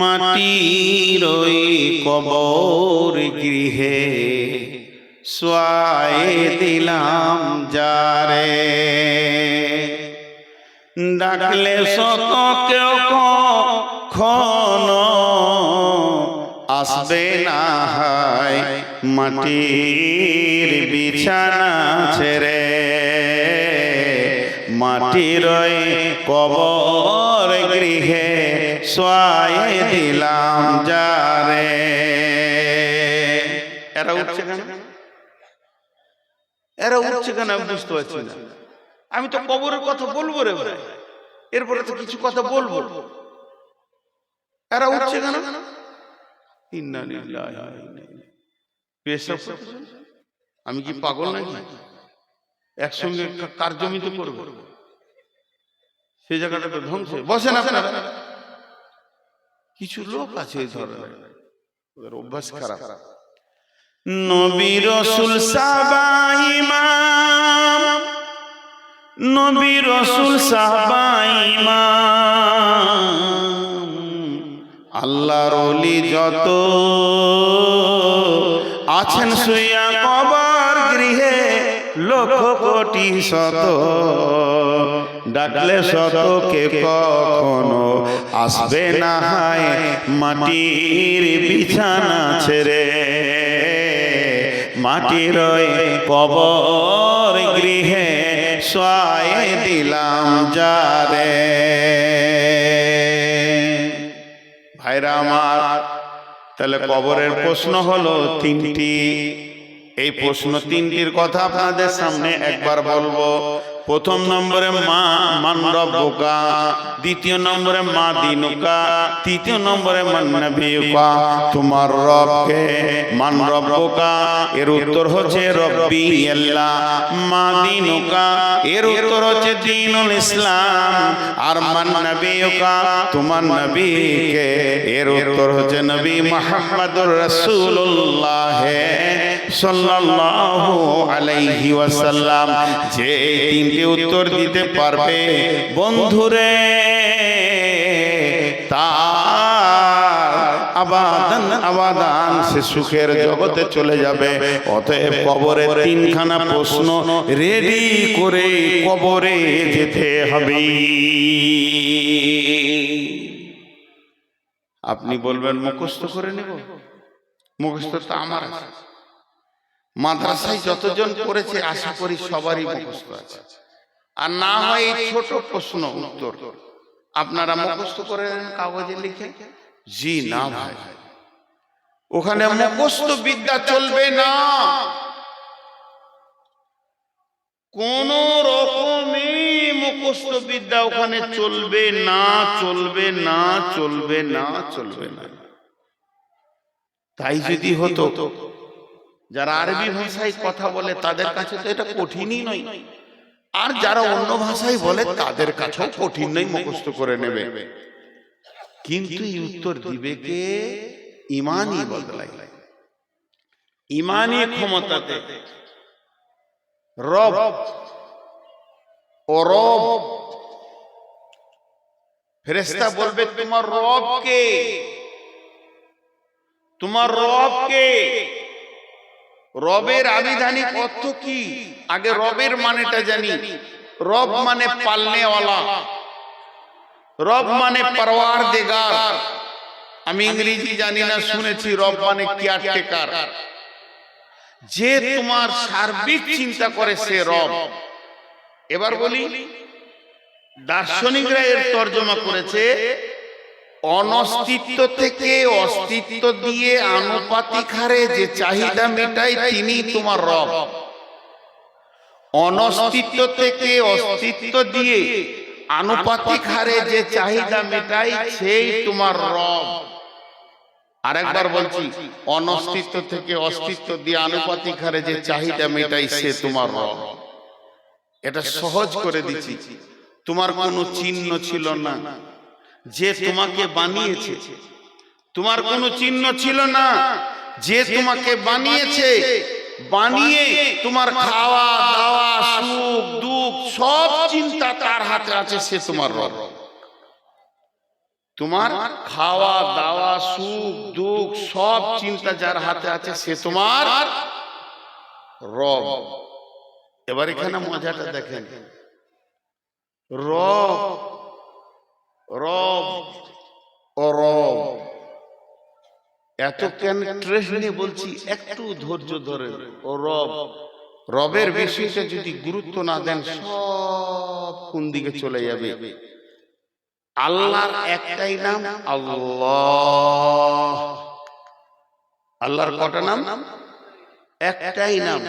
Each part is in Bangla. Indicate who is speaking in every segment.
Speaker 1: মাটির ওই কবর গৃহে শোয়ায়ে দিলাম যারে, ডাকলে শত কেউ কখনো আসবে না হায় মাটির বিছানা ছেড়ে। মাটির ওই কবর গৃহে শোয়ায়ে দিলাম যারে। এরা উঠছে কেন? এরা উঠছে কেন আমি বুঝতে পারছি না। আমি তো কবরের কথা বলবো রে ভাই, এরপরে তো কিছু কথা বলবো। এরা উঠছে কেন? ইন্না লিল্লাহি ওয়া ইন্না ইলাইহি। আমি কি পাগল নাকি? একসঙ্গে কার জমিতে করবো? সেই জায়গাটা তো ধ্বংস। বসেন আপনারা। কিছু লোক আছে এই ধরনের, ওদের অভ্যাস খারাপ। নবী রাসূল সাহাবা ইমাম, নবী রাসূল সাহাবা ইমাম, আল্লাহর ওলি যত আছেন শুইয়া কবর গৃহে লক্ষ কোটি শত, ডাকলে শত কে কখনো আসবে না হায় মাটির বিছানা ছেড়ে। মাটির ওই কবর গৃহে শোয়ায়ে দিলাম যারে। ভাইরা আমার, তাহলে কবরের প্রশ্ন হলো তিনটি। এই প্রশ্ন তিনটির কথা আপনাদের সামনে একবার বলবো। প্রথম নম্বরে মান রব্বুকা, দ্বিতীয় নম্বরে মা দিনুকা, তৃতীয় নম্বরে মান নবিয়ুকা। তোমার রবকে, মান রব্বুকা এর উত্তর হচ্ছে রব্বি আল্লাহ, মা দিনুকা এর উত্তর হচ্ছে দ্বীনুল ইসলাম, আর মান নবিয়ুকা তোমার নবীকে এর উত্তর হচ্ছে নবী মুহাম্মদুর রাসূলুল্লাহ সাল্লাল্লাহু আলাইহি ওয়াসাল্লাম। যে তিনটি উত্তর দিতে পারবে বন্ধুরে, তার আবাদান আবাদান সে সুখের জগতে চলে যাবে। অতএব কবরে তিনখানা প্রশ্ন রেডি করে কবরে যেতে হবে। আপনি বলবেন মুখস্থ করে নেব, মুখস্থ তো আমার আছে। মাদ্রাসায় যতজন পড়েছে আশা করি সবারই মুখস্থ আছে। আর না হয় এই ছোট প্রশ্ন উত্তর আপনারা মুখস্থ করে কাগজে লিখে। জি না ভাই, ওখানে মুখস্থ বিদ্যা চলবে না, কোন রকমে মুখস্থ বিদ্যা ওখানে চলবে না, চলবে না, চলবে না, চলবে না। তাই যদি হতো, যারা আরবি ভাষায় কথা বলে তাদের কাছে তো এটা কঠিনই নয়, আর যারা অন্য ভাষায় বলে তাদের কাছেও কঠিন নয়, মুখস্থ করে নেবে। কিন্তু এই উত্তর দিবে কে? ইমানই বদলায়, ইমানই ক্ষমতাতে। রব ও রব, ফেরেশতা বলবে তোমার রব কে? তোমার রব কে? রবের আবিধানিক অর্থ কি? আগে রবের মানেটা জানি। রব মানে পালনেওয়ালা, রব মানে পরওয়ারদিগার। আমি ইংরেজি জানি না, শুনেছি রব মানে কেয়ারটেকার, যে তোমার সার্বিক চিন্তা করে সে রব। এবার বলি, দার্শনিকরা এর তর্জমা করেছে অনস্তিত্ব থেকে অস্তিত্ব দিয়ে আনুপাতিক হারে যে চাহিদা মেটায় তিনি তোমার রব। অনস্তিত্ব থেকে অস্তিত্ব দিয়ে আনুপাতিক হারে যে চাহিদা মেটায় সেই তোমার রব। আরেকবার বলছি, অনস্তিত্ব থেকে অস্তিত্ব দিয়ে আনুপাতিক হারে যে চাহিদা মেটায় সে তোমার রব। এটা সহজ করে দিচ্ছি। তোমার কোনো চিহ্ন ছিল না, যে তোমাকে বানিয়েছে। তোমার কোনো চিহ্ন ছিল না, যে তোমাকে বানিয়েছে বানিয়ে তোমার খাওয়া দাওয়া সুখ দুঃখ সব চিন্তা তার হাতে আছে, সে তোমার রব। তোমার খাওয়া দাওয়া সুখ দুঃখ সব চিন্তা যার হাতে আছে সে তোমার রব। এবার এখানে মজাটা দেখেন, রব রব ও রব, এত কেন ট্রেস নিয়ে বলছি, একটু ধৈর্য ধরে। ও রব, রবের বিষয়টা যদি গুরুত্ব না দেন সব কোন দিকে চলে যাবে। আল্লাহর একটাই নাম আল্লাহ। আল্লাহর কটা নাম? একটাই নাম।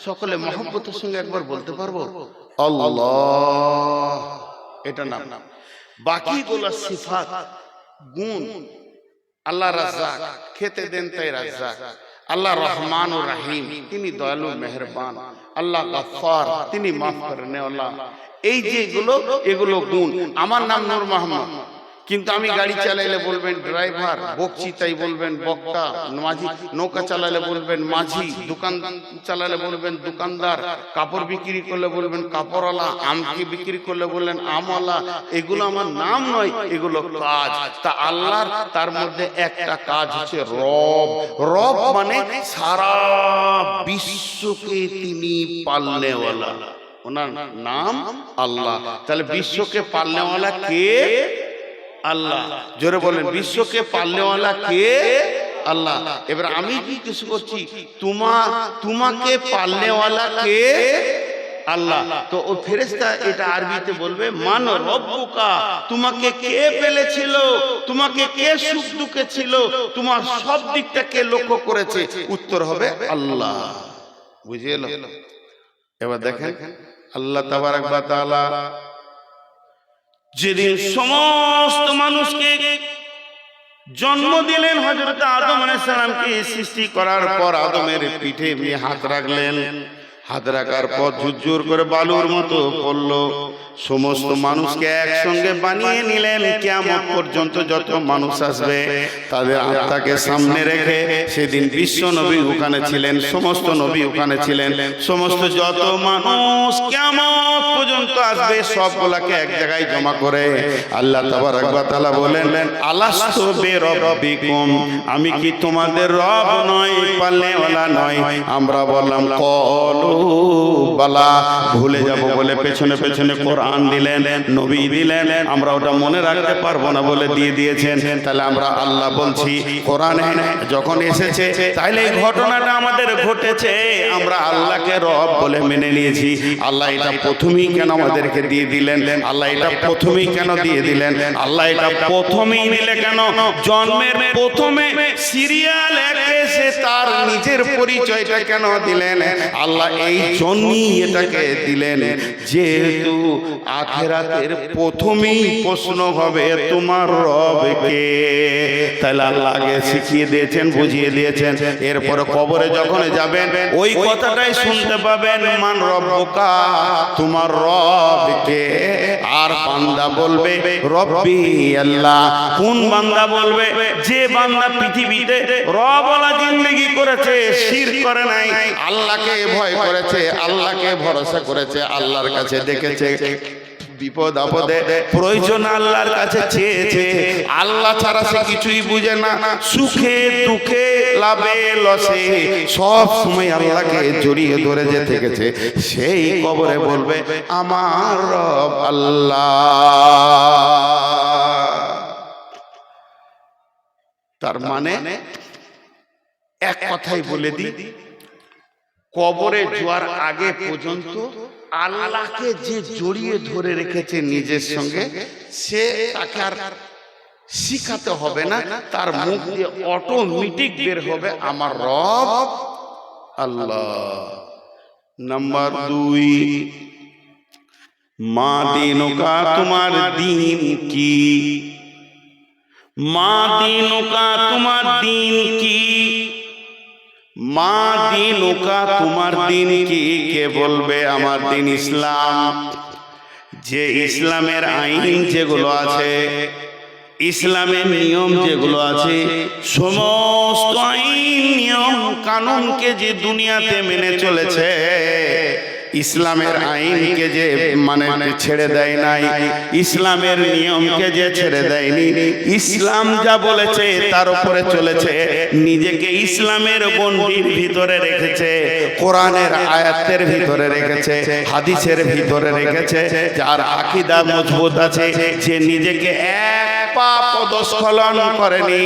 Speaker 1: সকলে মহব্বতের সঙ্গে একবার বলতে পারবো আল্লাহ, এটা নাম। বাকিগুলো সিফাত গুণ। আল্লাহ রাজ্জাক, খেতে দেন তাই রাজ্জাক। আল্লাহ রহমান ও রাহিম, তিনি দয়ালু মেহেরবান। আল্লাহ গফফার, তিনি মাফ করনে ওয়ালা। এই যে এগুলো গুণ। আমার নাম নূর মোহাম্মদ, কিন্তু আমি গাড়ি চালাইলে বলবেন ড্রাইভার, বকছি তাই বলবেন বক্তা, মাঝি, নৌকা চালালে বলবেন মাঝি, দোকান চালালে বলবেন দোকানদার, কাপড় বিক্রি করলে বলবেন কাপড়ওয়ালা, আমকি বিক্রি করলে বললেন আমওয়ালা। এগুলো আমার নাম নয়, এগুলো কাজ। তা আল্লাহর তার মধ্যে একটা কাজ হচ্ছে রব। রব মানে সারা বিশ্বকে তিনি পালনেওয়ালা, ওনার নাম আল্লাহ। তাহলে বিশ্বকে পালনেওয়ালা কে? আল্লাহ। জোরে বলেন, বিশ্বকে পালনেওয়ালা কে? আল্লাহ। এবার আমি জিজ্ঞেস করছি, তোমাকে পালনেওয়ালা কে? আল্লাহ। তো ও ফেরেশতা এটা আরবিতে বলবে মান রব্বুকা, তোমাকে কে পেলেছিল, তোমাকে কে সুখ দুঃখে ছিল, তোমার সব দিকটা কে লক্ষ্য করেছে? উত্তর হবে আল্লাহ। বুঝে এলো? এবার দেখেন আল্লাহ তাবারক ওয়া তাআলা যেদিন সমস্ত মানুষকে জন্ম দিলেন, হযরত আদম আলাইহিস সালামকে সৃষ্টি করার পর আদমের পিঠে এমনি হাত রাখলেন। হাত রাখার পর ঝুরঝুর করে বালুর মতো পড়লো। সমস্ত মানুষকে একসঙ্গে বানিয়ে নিলেন। কিয়ামত পর্যন্ত যত মানুষ আসবে তাদের আত্মাকে সামনে রেখে, সেদিন বিশ্ব নবী ওখানে ছিলেন, সমস্ত নবী ওখানে ছিলেন, সমস্ত যত মানুষ কিয়ামত পর্যন্ত আসবে সবগুলাকে এক জায়গায় জমা করে আল্লাহ তাবারক ওয়া তাআলা বলেন, আলাস্তু বিরাব্বিকুম, আমি কি তোমাদের রব নয়, পালনেওয়ালা নয়? আমরা বললাম কলু বালা। ভুলে যাব বলে পেছনে পেছনে কোরআন দিলেন, নবী দিলেন, আমরা ওটা মনে রাখতে পারবো না বলে দিয়ে দিয়েছেন। তাহলে আমরা আল্লাহ বলছি, কোরআনে যখন এসেছে তাহলে এই ঘটনাটা আমাদের ঘটেছে, আমরা আল্লাহকে রব বলে মেনে নিয়েছি। আল্লাহ এটা প্রথমেই কেন আমাদেরকে দিয়ে দিলেন? আল্লাহ এটা প্রথমেই কেন দিয়ে দিলেন? আল্লাহ এটা প্রথমেই দিলে কেন? জন্মের প্রথমে সিরিয়াল একে সে তার নিজের পরিচয়টা কেন দিলেন? আল্লাহ এই জন্যই এটাকে দিলেন, যেহেতু আখিরাতের প্রথমেই প্রশ্ন হবে তোমার রব কে। তাহলে আল্লাহ আগে শিখিয়ে দিয়েছেন, বুঝিয়ে দিয়েছেন। এরপরে কবরে যখন যাবেন ওই কথাটাই শুনতে পাবেন, মান রব্বুকা, তোমার রব কে। আর বান্দা বলবে রব্বি আল্লাহ। কোন বান্দা বলবে? যে বান্দা পৃথিবীতে রবওয়ালা জিন্দেগি করেছে, শিরক করে নাই, আল্লাহকে ভয় করেছে, আল্লাহকে ভরসা করেছে, আল্লাহর কাছে ডেকেছে, বিপদ আপদে প্রয়োজন আল্লাহর কাছে চেয়েছে, আল্লাহ ছাড়া সে কিছুই বুঝে না, সুখে দুঃখে লাভে লসে সব সময় আল্লাহকে জড়িয়ে ধরে যে থেকেছে, সেই কবরে বলবে আমার রব আল্লাহ। তার মানে এক কথাই বলে দিই, কবরে যাওয়ার আগে পর্যন্ত আল্লাহকে যে জড়িয়ে ধরে রেখেছে নিজের সঙ্গে, সে তাকে আর শিখাতে হবে না, তার মুখ দিয়ে অটোমেটিক বের হবে আমার রব আল্লাহ। নাম্বার 2, মা দিনুকা, তোমার দিন কি? মা দিনুকা, তোমার দিন কি? মা দিনুকা, তোমার দিন কি? কে বলবে আমার দিন ইসলাম। যে ইসলামের আইন যেগুলো আছে, ইসলামের নিয়ম যেগুলো আছে সমস্ত আইন নিয়ম কানুনকে যে দুনিয়াতে মেনে চলেছে, ইসলামের আইনকে যে মানে ছেড়ে দেয় নাই, ইসলামের নিয়মকে যে ছেড়ে দেয়নি, ইসলাম যা বলেছে তার উপরে চলেছে, নিজেকে ইসলামের গণ্ডির ভিতরে রেখেছে, কোরআনের আয়াতের ভিতরে রেখেছে, হাদিসের ভিতরে রেখেছে, যার আকীদা মজবুত আছে, যে নিজেকে এক পা পদস্খলন করেনি,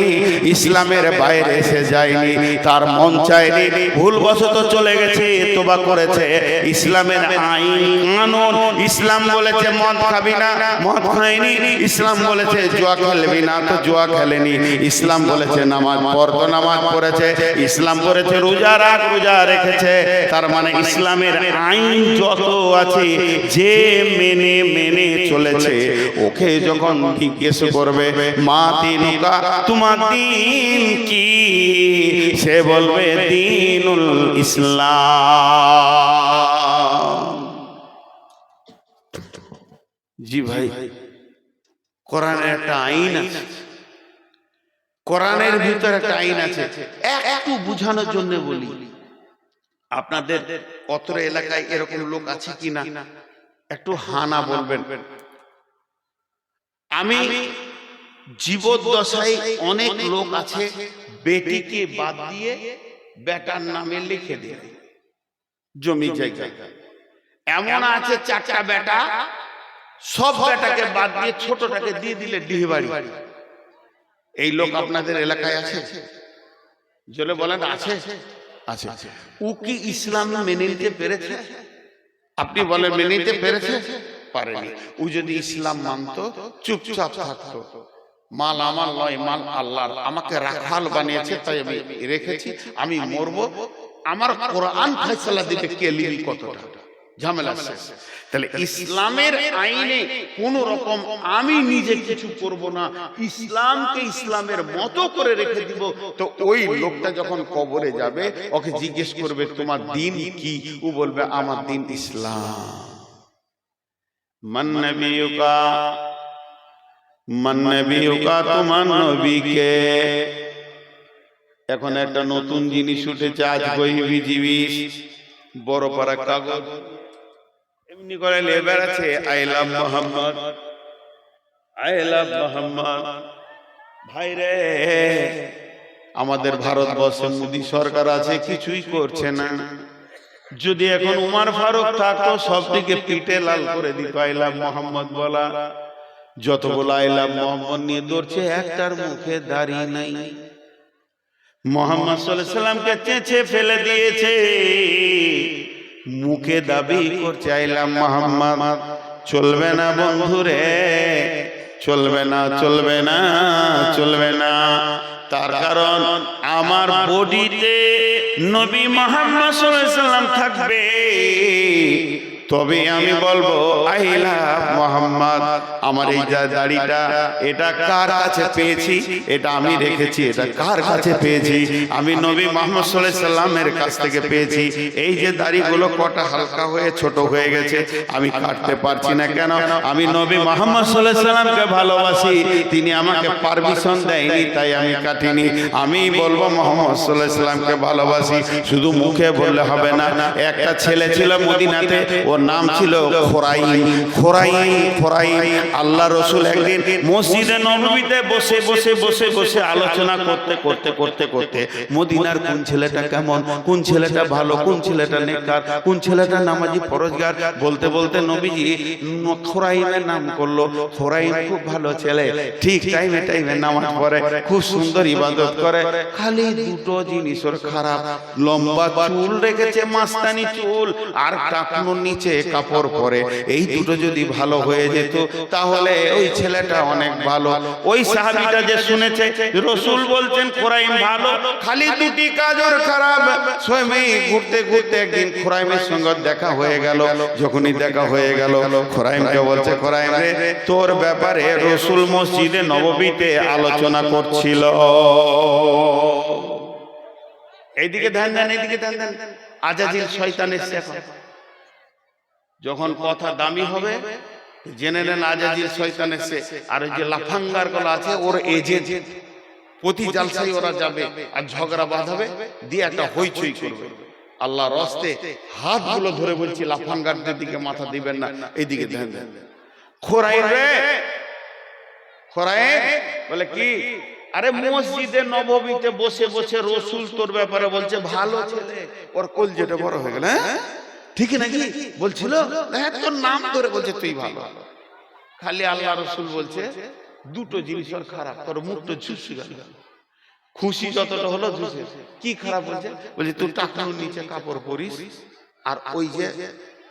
Speaker 1: ইসলামের বাইরে এসে যায়নি, তার মন চায়নি, ভুলবশত চলে গেছে, তোবা করেছে, ইসলামের আইন কানুন, ইসলাম বলেছে মদ খাবি না, মদ খায়নি, ইসলাম বলেছে জুয়া খেলবি না, তো জুয়া খেলেনি, ইসলাম বলেছে নামাজ পড়, তো নামাজ পড়েছে, ইসলাম বলেছে রোজা রাখ, রোজা রেখেছে। তার মানে ইসলামের আইন যত আছে যে মেনে মেনে চলেছে, ওকে যখন জিজ্ঞেস করবে মা দিনুকা, তোমার দিন কি, সে বলবে দিনুল ইসলাম। জি ভাই, কোরআনের একটা আইন আছে, কোরআনের ভিতরে একটা আইন আছে। একটু বুঝানোর জন্য বলি, আপনাদের অত্র এলাকায় এরকম লোক আছে কিনা একটু হানা বলবেন। আমি জীবদ্দশায় অনেক লোক আছে বেটিকে বাদ দিয়ে বেটার নামে লিখে দেয় জমি জায়গা। এমন আছে চারটা বেটা, সব বেটাকে বাদ দিয়ে ছোটটাকে দিয়ে দিলে ডিহিবাড়ি। এই লোক আপনাদের এলাকায় আছে? জলে বলেন আছে? আছে। ও কি ইসলাম মেনে নিতে পেরেছে? আপনি বলেন মেনে নিতে পেরেছে? পারেনি। ও যদি ইসলাম মানতো, চুপচাপ থাকতো, মাল আমার নয়, মাল আল্লাহর, আমাকে রাখাল বানিয়েছে তাই আমি রেখেছি, আমি মরবো, আমার কোরআন ফয়সালা দিবে কে লিবি কতটা, ঝামেলা শেষ। তাহলে ইসলামের আইনে কোন রকম আমি নিজে কিছু করব না, ইসলামকে ইসলামের মতো করে রেখে দিব। তো ওই লোকটা যখন কবরে যাবে, ওকে জিজ্ঞেস করবে তোমার দিন কি, ও বলবে আমার দিন ইসলাম। মান নবিয়ুকা, মান নবিয়ুকা, তোমার নবীকে। এখন একটা নতুন জিনিস উঠেছে, আজ বই বিজিবি বড় পারা কাগজ এমনি করে লেবার আছে, I love Mohammad, I love Mohammad. ভাই রে, আমাদের ভারতবর্ষে মোদী সরকার আছে, কিছুই করছে না। যদি এখন উমর ফারুক থাকতো, সবদিকে পিঠে লাল করে দিত আই লাভ মোহাম্মদ বলা। যত বলা আই লাভ মোহাম্মদ নিয়ে দৌড়ছে, একটার মুখে দাড়ি নাই। মোহাম্মদ সাল্লাল্লাহু আলাইহি সাল্লামকে চেঁচে ফেলে দিয়েছে, মুখে দাবি করছে আই লাভ মোহাম্মদ। চলবে না বন্ধুরে, চলবে না, চলবে না, চলবে না। তার কারণ আমার বডিতে নবী মুহাম্মদ সাল্লাল্লাহু আলাইহি সাল্লাম থাকবে, তবে আমি বলবো আই লাভ মোহাম্মদ। আমার এই যা দাড়িটা, এটা কার কাছে পেয়েছি, এটা আমি রেখেছি, এটা কার কাছে পেয়েছি, আমি নবী মুহাম্মদ সাল্লাল্লাহু আলাইহি সাল্লামের কাছ থেকে পেয়েছি। এই যে দাড়িগুলো কটা হালকা হয়ে ছোট হয়ে গেছে, আমি কাটতে পারছি না কেন? আমি নবী মুহাম্মদ সাল্লাল্লাহু আলাইহি সাল্লামকে ভালোবাসি, তিনি আমাকে পারমিশন দেয়নি, তাই আমি কাটিনি। আমি বলবো মুহাম্মদ সাল্লাল্লাহু আলাইহি সাল্লামকে ভালোবাসি, শুধু মুখে বললে হবে না। একটা ছেলে ছিল মদিনাতে, ওর নাম ছিল খোরাইম। খোরাইম, খোরাইম। আল্লাহ রসুল একদিন মসজিদে নববীতে বসে বসে বসে বসে আলোচনা করতে করতে করতে করতে মদিনার কোন ছেলেটা কেমন, কোন ছেলেটা ভালো, কোন ছেলেটা নেককার, কোন ছেলেটা নামাজি পরহেজগার, বলতে বলতে নবীজি খোরাইমের নাম করলো। খোরাইম খুব ভালো ছেলে, ঠিক টাইমে টাইমে নামাজ পড়ে, খুব সুন্দর ইবাদত করে। খালি দুটো জিনিস ওর খারাপ, লম্বা চুল রেখেছে, মাস্তানি চুল, আর টাকনোর নিচে কাপড় পরে। এই দুটো যদি ভালো হয়ে যেত, তাহলে ওই ছেলেটা অনেক ভালো। ওই সাহাবীটা যে শুনেছে রাসূল বলছেন খোরাইম ভালো, খালি দুটি কাজ ওর খারাপ। স্বয়ং ঘুরতে ঘুরতে একদিন খোরাইমের সঙ্গে দেখা হয়ে গেল। যখনই দেখা হয়ে গেল, খোরাইমকে বলছে খোরাইম রে, তোর ব্যাপারে রাসূল মসজিদে নববীতে আলোচনা করছিল। এইদিকে ধ্যান দেন, এইদিকে ধ্যান দেন। আজাজিল শয়তান এসে এখন যখন কথা দামি হবে জেনে নেন আজাজির শয়তান এসে, আর ওই যে লাফাঙ্গার গুলো আছে ওর এজেন্ট, প্রতি জালসাই ওরা যাবে আর ঝগড়া বাঁধাবে, দিয়ে একটা হইচই করবে। আল্লাহর রাস্তে হাতগুলো ধরে বলছি লাফাঙ্গারদের দিকে মাথা দিবেন না, এইদিকে ধ্যান দেন। খোরাইন রে, খোরাইন বলে কি, আরে মসজিদে নববীতে বসে বসে রসুল তোর ব্যাপারে বলছে ভালো ছেলে, ওর কলজেটা বড় হয়ে গেল। হ্যাঁ ঠিক নাকি বলছিল, তোর নাম ধরে বলছে তুই ভালো। খালি আল্লাহ রসুল বলছে দুটো জিনিস ওর খারাপ, তোর মুখটা ঝুসে গেল, খুশি যতটা হলো ঝুসে। কি খারাপ বলছে? বলছে তুই টাকার নিচে কাপড় পরিস, আর ওই যে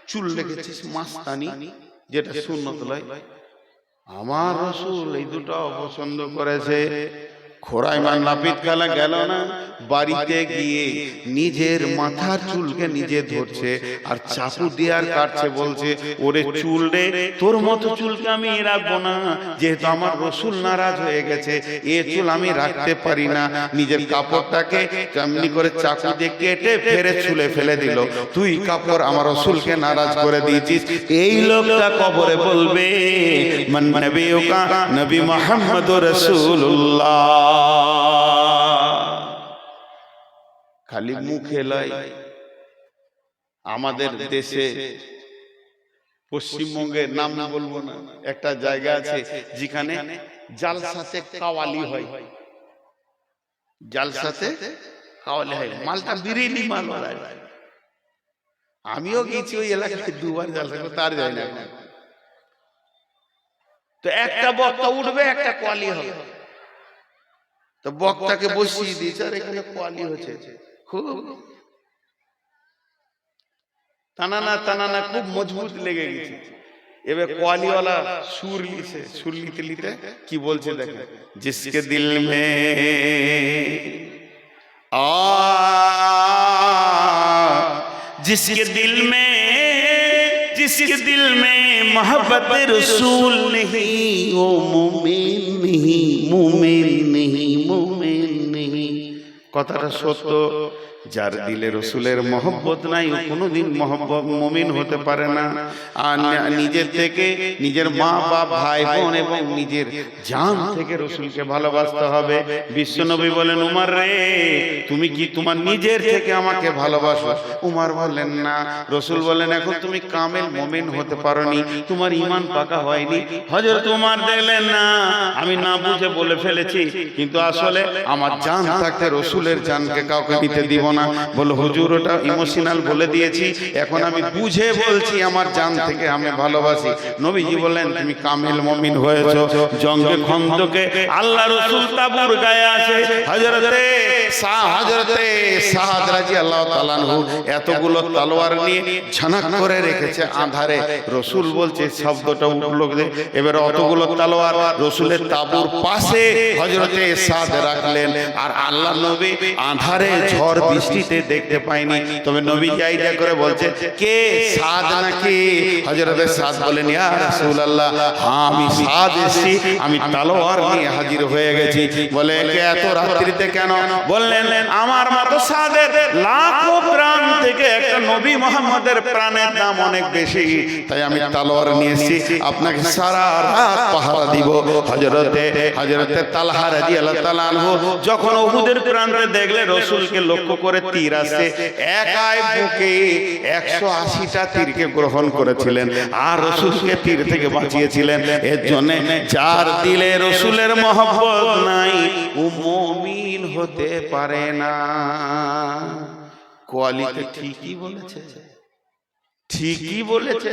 Speaker 1: চুল রেখেছিস মাস্তানি, যেটা সুন্নত লয়। আমার রসুল এই দুটো অপছন্দ করেছে। খোরাইমান নাপিত খেলা গেল না, বাড়িতে গিয়ে নিজের মাথার চুলকে নিজে ধরছে আর চাকু দিয়ে আর কাটছে, বলছে ওরে চুল রে, তোর মতো চুলকে আমি রাখবো না, যেহেতু আমার রসুল নারাজ হয়ে গেছে, এ চুল আমি রাখতে পারি না। নিজের কাপড়টাকে কেমনি করে চাকু দিয়ে কেটে ফেরে চুলে ফেলে দিল। তুই কাপড় আমার রসুলকে নারাজ করে দিয়েছিস। এই লোকটা কবরে বলবে মান নবিয়ুকা নবী মুহাম্মদুর রাসূলুল্লাহ। খালি মুখে লয়, আমাদের দেশে পশ্চিমবঙ্গের নাম বলবো না, একটা জায়গা আছে যেখানে জালসাতে কাওয়ালি হয়, জালসাতে কাওয়ালি হয়, মালটা বিরিয়ানি মাল হয়। আমিও গেছি ওই এলাকায় দুবার জালসা করতে, তার যাই না। তো একটা বক্তা উঠবে, একটা কোয়ালি হবে, তো বক্তাকে বসিয়ে দিয়েছে, আর এখানে কোয়ালি হচ্ছে, খুব টানানা টানানা খুব মজবুত লেগে গেছে। এবার কোয়ালিওয়ালা সুর লিছে, সুর লিতে লিতে কি বলছে দেখেন, জিসকে দিল মে जिसके दिल में मोहब्बत रसूल नहीं, वो मुमिन नहीं, मुमिन नहीं, मुमिन नहीं। কথাটা সত্য, যার দিলে রসুলের মহব্বত নাই ও কোনোদিন মুমিন হতে পারে না। আর নিজের থেকে, নিজের মা বাপ ভাই বোন এবং নিজের জান থেকে রসুলকে ভালোবাসতে হবে। বিশ্বনবী বলেন, উমর রে তুমি কি তোমার নিজের থেকে আমাকে ভালোবাসো? উমর বলেন না। রসুল বলেন, এখন তুমি কামেল মুমিন হতে পারোনি, তোমার ঈমান পাকা হয়নি। হযরত উমর দেখলেন না আমি না বুঝে বলে ফেলেছি, কিন্তু আসলে আমার জান থাকতে রসুলের জানকে কাউকে দিতে দিব না। বলে হুজুর ওটা ইমোশনাল বলে দিয়েছি, এখন আমি বুঝে বলছি আমার জান থেকে আমি ভালোবাসি। নবীজি বললেন তুমি কামিল মুমিন হয়েছো। জঙ্গে খন্দকে আল্লাহ রাসূল তাবুর গায়ে আছে, হযরতে সাদ রাদিয়াল্লাহু তাআলা আনহু এতগুলো তলোয়ার নিয়ে ঝানক করে রেখেছে আঁধারে। রসুল বলছে শব্দটা উঠলো, এবার অতগুলো তলোয়ার রসুলের তাবুর পাশে হযরতে সাদ রাখলেন, আর আল্লাহ নবী আঁধারে ঝড় বৃষ্টিতে দেখতে পাইনি। তবে নবী আইডিয়া করে বলছে কে সাদ নাকি? হযরতে সাদ বলেন, ইয়া রাসূলুল্লাহ, হ্যাঁ আমি সাদ এসেছি, আমি তলোয়ার নিয়ে হাজির হয়ে গেছি। বলে এত রাত্রিতে কেন? বললেন আমার মতো সাদের লাখো প্রাণ থেকে একটা নবী মুহাম্মদের প্রাণের দাম অনেক বেশি, তাই আমি তলোয়ার নিয়ে এসেছি, আপনাকে সারা রাত পাহারা দিব। হযরতে তালহা রাদিয়াল্লাহু তাআলা আনহু যখন উহুদের প্রান্তে দেখলে রসুলকে লক্ষ্য করে তীর আসছে, একাই বুকে 180টা তীরকে গ্রহণ করেছিলেন আর রসুলকে তীর থেকে বাঁচিয়েছিলেন। এর জন্য যার দিলে রসুলের মহব্বত নাই ও মুমিন হতে পারে না। কোয়ালিতে ঠিকই বলেছে, ঠিকই বলেছে,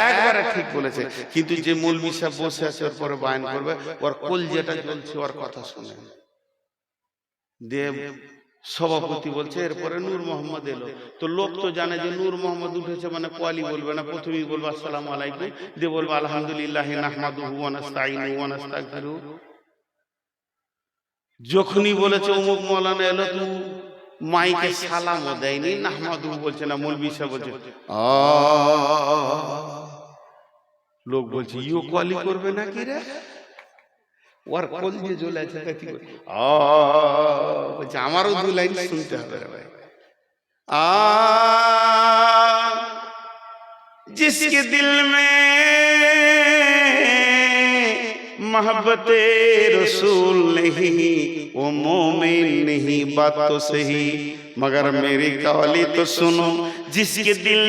Speaker 1: একবারে ঠিক বলেছে। কিন্তু যে মৌলভী সাহেব বসে আছে ওর পরে বায়ান করবে, ওর কলজেটা জ্বলছে ওর কথা শুনে। দেব সভাপতি বলছে এরপরে নূর মোহাম্মদ এলো, তো লোক তো জানে যে নূর মোহাম্মদ উঠেছে মানে কোয়ালি বলবে না, প্রথমেই বলবে আসসালামু আলাইকুম, দিয়ে বলবে আলহামদুলিল্লাহি নাহমাদুহু ওয়া নাস্তাঈনুহু ওয়া নাস্তাগফিরুহু। যখনই বলেছে অমুক মাওলানা এলো, তো মাইকে সালামও দেয়নি, নাহমাদুহু বলছে না, মৌলভী সাহেব বলছে লোক বলছে ইও কোয়ালি করবে নাকি রে? ওর কলজে জ্বলে আছে, তা কি বলছে আমারও দু লাইন শুনতে হবে রে ভাই। जिसके दिल में मोहब्बत रसूल नहीं वो मोमिन नहीं। बात तो सही मगर मेरी कवाली तो सुनो। जिसके दिल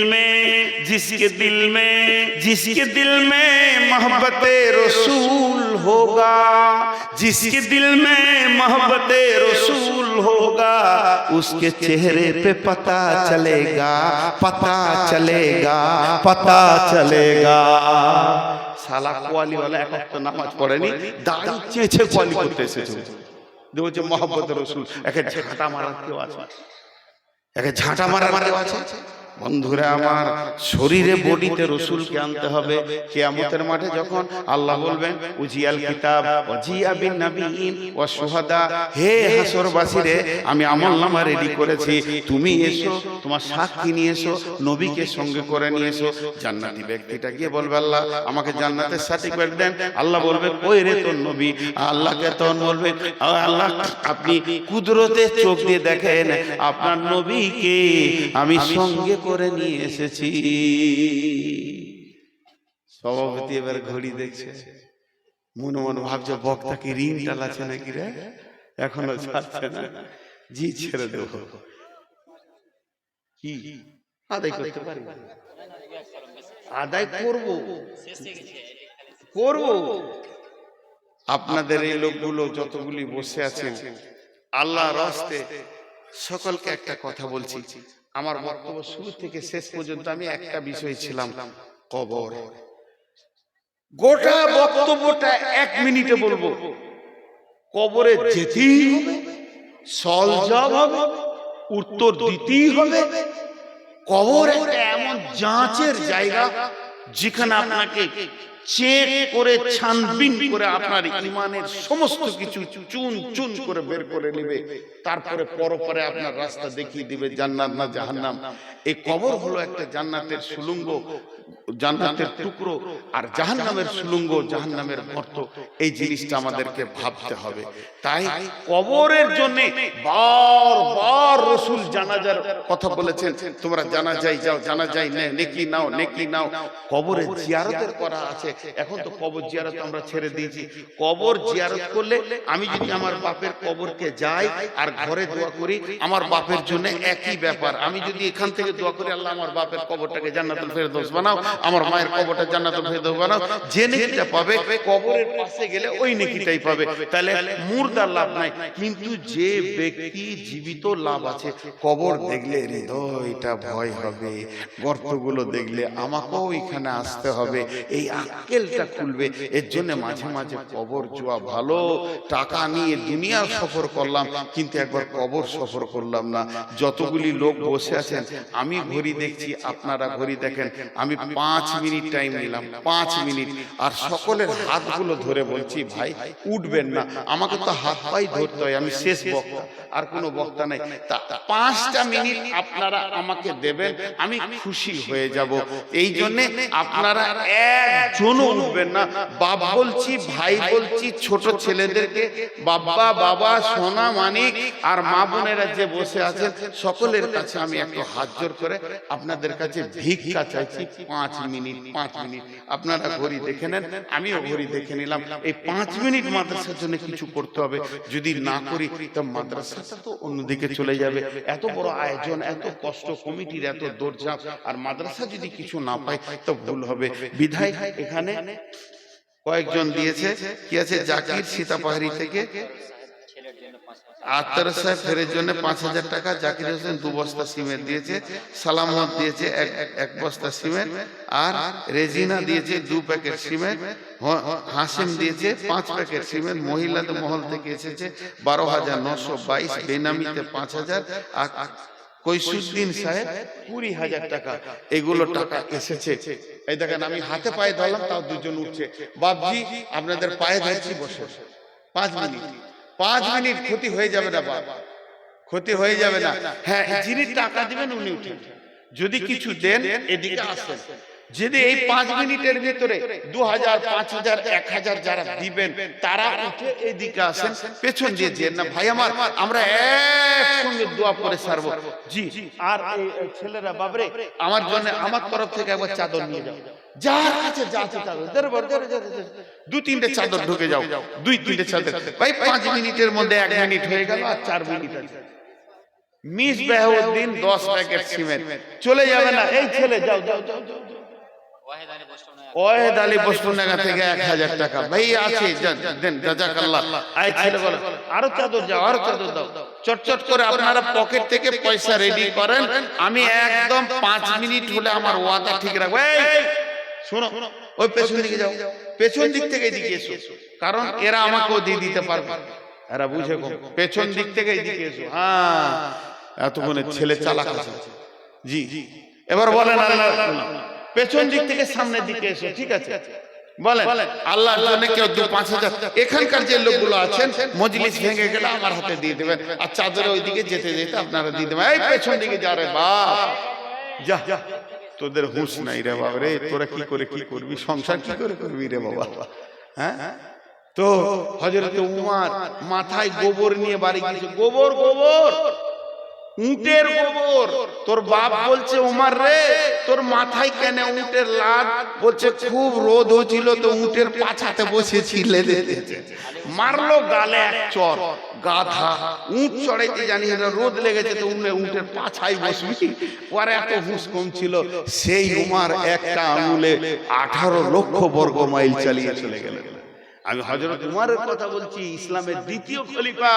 Speaker 1: में मोहब्बत रसूल होगा, जिसके दिल में मोहब्बत रसूल होगा, उसके चेहरे पे पता चलेगा, पता चलेगा, पता चलेगा। साला কোয়ালি वाला এক ওয়াক্ত নামাজ পড়েনি, দাড়ি চেঁচে কোয়ালি করতে এসেছে। দেখো যে মোহাম্মদ রসুল একে ঝাঁটা মারার কেউ আছে, একে ঝাঁটা মারার কেউ আছে? বন্ধুরা আমার, শরীরে বডিতে রসুলকে আনতে হবে। কিয়ামতের মাঠে যখন আল্লাহ বলবেন উজিয়াল কিতাব ওয়াজিয়া বিন নাবিয়িন ওয়া শুহাদা, হে হাসরবাসীরে আমি আমলনামা রেডি করেছি, তুমি এসো, তোমার সাক্ষী নিয়ে এসো, নবীকে সঙ্গে করে নিয়ে এসো। জান্নাতি ব্যক্তিটা গিয়ে বলবে আল্লাহ আমাকে জান্নাতের সার্টিফিকেট দেন। আল্লাহ বলবে কই রে তোর নবী? আল্লাহকে তখন বলবে আল্লাহ আপনি কুদরতে চোখ দিয়ে দেখেন আপনার নবীকে আমি সঙ্গে করে নিয়ে এসেছি। সভাপতি এবার ঘড়ি দেখছে, মনে মনে ভাবছে বক্তা কি ঋণ টালাছে নাকি রে, এখনো ছাড়ছে না। জি ছেড়ে দেব, কি আদায় করতে পারি? আদায় করব। আপনাদের এই লোকগুলো যতগুলি বসে আছেন আল্লাহর রাস্তে সকলকে একটা কথা বলছি। আমার বক্তব্য শুরু থেকে শেষ পর্যন্ত আমি একটা বিষয় ছিলাম, কবর। গোটা বক্তব্যটা 1 মিনিটে বলবো। কবরে যেতেই হবে, সলজব হবে, উত্তর দিতেই হবে। কবর একটা এমন যাঁচের জায়গা যেখানে আপনাকে চেক করে ছানবিন করে আপনার ঈমানের সমস্ত কিছু চুন চুন করে বের করে নেবে, তারপরে পরপরে আপনার রাস্তা দেখিয়ে দিবে জান্নাত না জাহান্নাম। এই কবর হলো একটা জান্নাতের সুলঙ্গ, জান্নাতের টুকরো, আর জাহান্নামের সুলঙ্গ, জাহান্নামের গর্ত। এই জিনিসটা আমাদেরকে ভাবতে হবে। তাই কবরের জন্য বারবার রাসূল জানাজার কথা বলেছেন, তোমরা জানাজায় যাও, জানাজায় নেকি নাও, নেকি নাও। কবরে জিয়ারতের করা আছে। এখন তো কবর জিয়ারত আমরা ছেড়ে দিয়েছি। কবর জিয়ারত করলে আমি যদি আমার বাপের কবরকে যাই আর ঘরে দোয়া করি, আমার বাপের জন্য একই ব্যাপার। আমি যদি এখান থেকে দোয়া করি আল্লাহ আমার বাপের কবরটাকে জান্নাতুল ফেরদৌস বানাও, আমার মায়ের কবরটা জান্নাতুল ফেরদৌস বানাও, যে নেকিটা পাবে কবরের পাশে গেলে ওই নেকিটাই পাবে। তাহলে মুর্দার লাভ নাই, কিন্তু যে ব্যক্তি জীবিত লাভ আছে। কবর দেখলে হৃদয়টা ভয় হবে, গর্তগুলো দেখলে আমাকেও এখানে আসতে হবে, এই আক্কেলটা খুলবে। এর জন্য মাঝে মাঝে কবর যাওয়া ভালো। টাকা নিয়ে দুনিয়ার সফর করলাম কিন্তু একবার কবর সফর করলাম না। যতগুলি লোক বসে আছেন আমি ঘড়ি দেখছি, আপনারা ঘড়ি দেখেন। আমি 5 মিনিট টাইম নিলাম, 5 মিনিট। আর সকলের হাতগুলো ধরে বলছি ভাই উঠবেন না, আমাকে তো হাত পাই ধরতে হয়, আমি শেষ বক্তা, আর কোনো বক্তা নাই। তা 5টা মিনিট আপনারা আমাকে দেবেন, আমি খুশি হয়ে যাব। এই জন্যে আপনারা একজনও উঠবেন না। বাপ বলছি, ভাই বলছি, ছোট ছেলেদেরকে, বাবা বাবা সোনা মানিক আর মা বোনেরা যে বসে আছেন সকলের কাছে আমি একটু হাত জোর করে আপনাদের কাছে ভিক্ষা চাইছি। 5 মিনিট, 5 মিনিট আপনারা ঘড়ি দেখে নেন, আমিও ঘড়ি দেখে নিলাম। এই 5 মিনিট মাদ্রাসার জন্য কিছু করতে হবে। যদি না করি তো মাদ্রাসাটা তো অন্যদিকে চলে যাবে। এত বড় আয়োজন, এত কষ্ট, কমিটির এত দৌড়ঝাঁপ, আর মাদ্রাসা যদি কিছু না পায় তো ভুল হবে। বিধায় এখানে কয়েকজন দিয়েছে, কি আছে, জাকির সীতাপাহাড়ি থেকে আত্মার সাহেব ফেরের জন্য 5000 টাকা, জাকির হোসেন 2 বস্তা সিমেন্ট দিয়েছে, সালামত দিয়েছে 1 বস্তা সিমেন্ট, আর রেজিনা দিয়েছে 2 প্যাকেট সিমেন্ট, হাসিম দিয়েছে 5 প্যাকেট সিমেন্ট। মহিলাদের মহল থেকে এসেছে 12922, বেনামিতে 5000, আর কৈশুদ্দিন সাহেব 20000 টাকা। এগুলো টাকা এসেছে। এই দেখেন আমি হাতে পায়ে ধরলাম, তাও 2 জন উঠছে। বাপজি আপনাদের পায়ে ধরছি, বসে 5 মিনিট, 5 মিনিট ক্ষতি হয়ে যাবে না বাবা, ক্ষতি হয়ে যাবে না। হ্যাঁ, যিনি টাকা দিবেন উনি উঠেন, যদি কিছু দেন এদিকে আসেন। যদি এই 5 মিনিটের ভিতরে 2000, 5000, 1000 যারা দিবেন তারা উঠে এদিকে আসেন, পেছন দিয়ে যেন না ভাই আমার, আমরা একসঙ্গে দোয়া করে সারবো। জি, আর এই ছেলেরা বাবরে আমার জন্য আমার তরফ থেকে একবার চাদর নিয়ে যাও, যার কাছে যা আছে চাদর, 2-3টে চাদর ঢুকে যাও, 2-3টে চাদর ভাই। 5 মিনিটের মধ্যে 1 মিনিট হয়ে গেল, আর 4 মিনিট আছে। মিস বাহাউদ্দিন 10 প্যাকেট সিমেন্ট চলে যাবে না। এই ছেলে যাও যাও যাও যাও, ওয়াহেদ আলী বসপুরনাগা থেকে 1000 টাকা ভাই আছে, দেন জাযাকাল্লাহ। এই ছেলে বলে আরো চাদর যাও, আরো চাদর দাও। চটচট করে আপনারা পকেট থেকে পয়সা রেডি করেন, আমি একদম 5 মিনিট হলে আমার ওয়াদা ঠিক রাখবো। এই শোনো, ওই পেছন দিকে যাও, পেছন দিক থেকে এদিকে এসো, কারণ এরা আমাকেও দিয়ে দিতে পারবে, এরা বুঝে কম। পেছন দিক থেকে এদিকে এসো। হ্যাঁ, এতক্ষণে ছেলে চালাক আছে। জি, এবার বলেন আল্লাহ, পেছন দিক থেকে সামনের দিকে এসো, ঠিক আছে? বলেন আল্লাহর জন্য কেউ 2-5,000 এখানকার যে লোকগুলো আছেন, মজলিস ভেঙে গেলে আমার হাতে দিয়ে দেবেন, আর চাদরে ওইদিকে যেতে যেতে আপনারা দিয়ে দেবেন। এই পেছন দিকে যা রে বাপ, যা, তোদের হুঁশ নাই রে বাবা রে, তোরা কি করে কি করবি, সংসার কি করে করবি রে বাবা। হ্যাঁ, তো হযরত উমর মাথায় গোবর নিয়ে বাড়ি গিয়েছে। গোবর, গোবর, উটের গোবর। তোর বাপ বলছে উমর রে, তোর মাথায় কেন উটের লাগ? বলছে খুব রোদ হচ্ছিল তো উটের পাছাতে বসেছিলে, মারলো গালে এক চর। গাধা, উট চড়াইতে জানি না, রোদ লেগেছে তো উটের পাছায় বসবি। পরে এত হুঁশ কম ছিল, সেই উমর একটা আঙুলে 18 লক্ষ বর্গ মাইল চালিয়ে চলে গেলেন। আমি হযরত উমরের কথা বলছি, ইসলামের দ্বিতীয় খলিফা।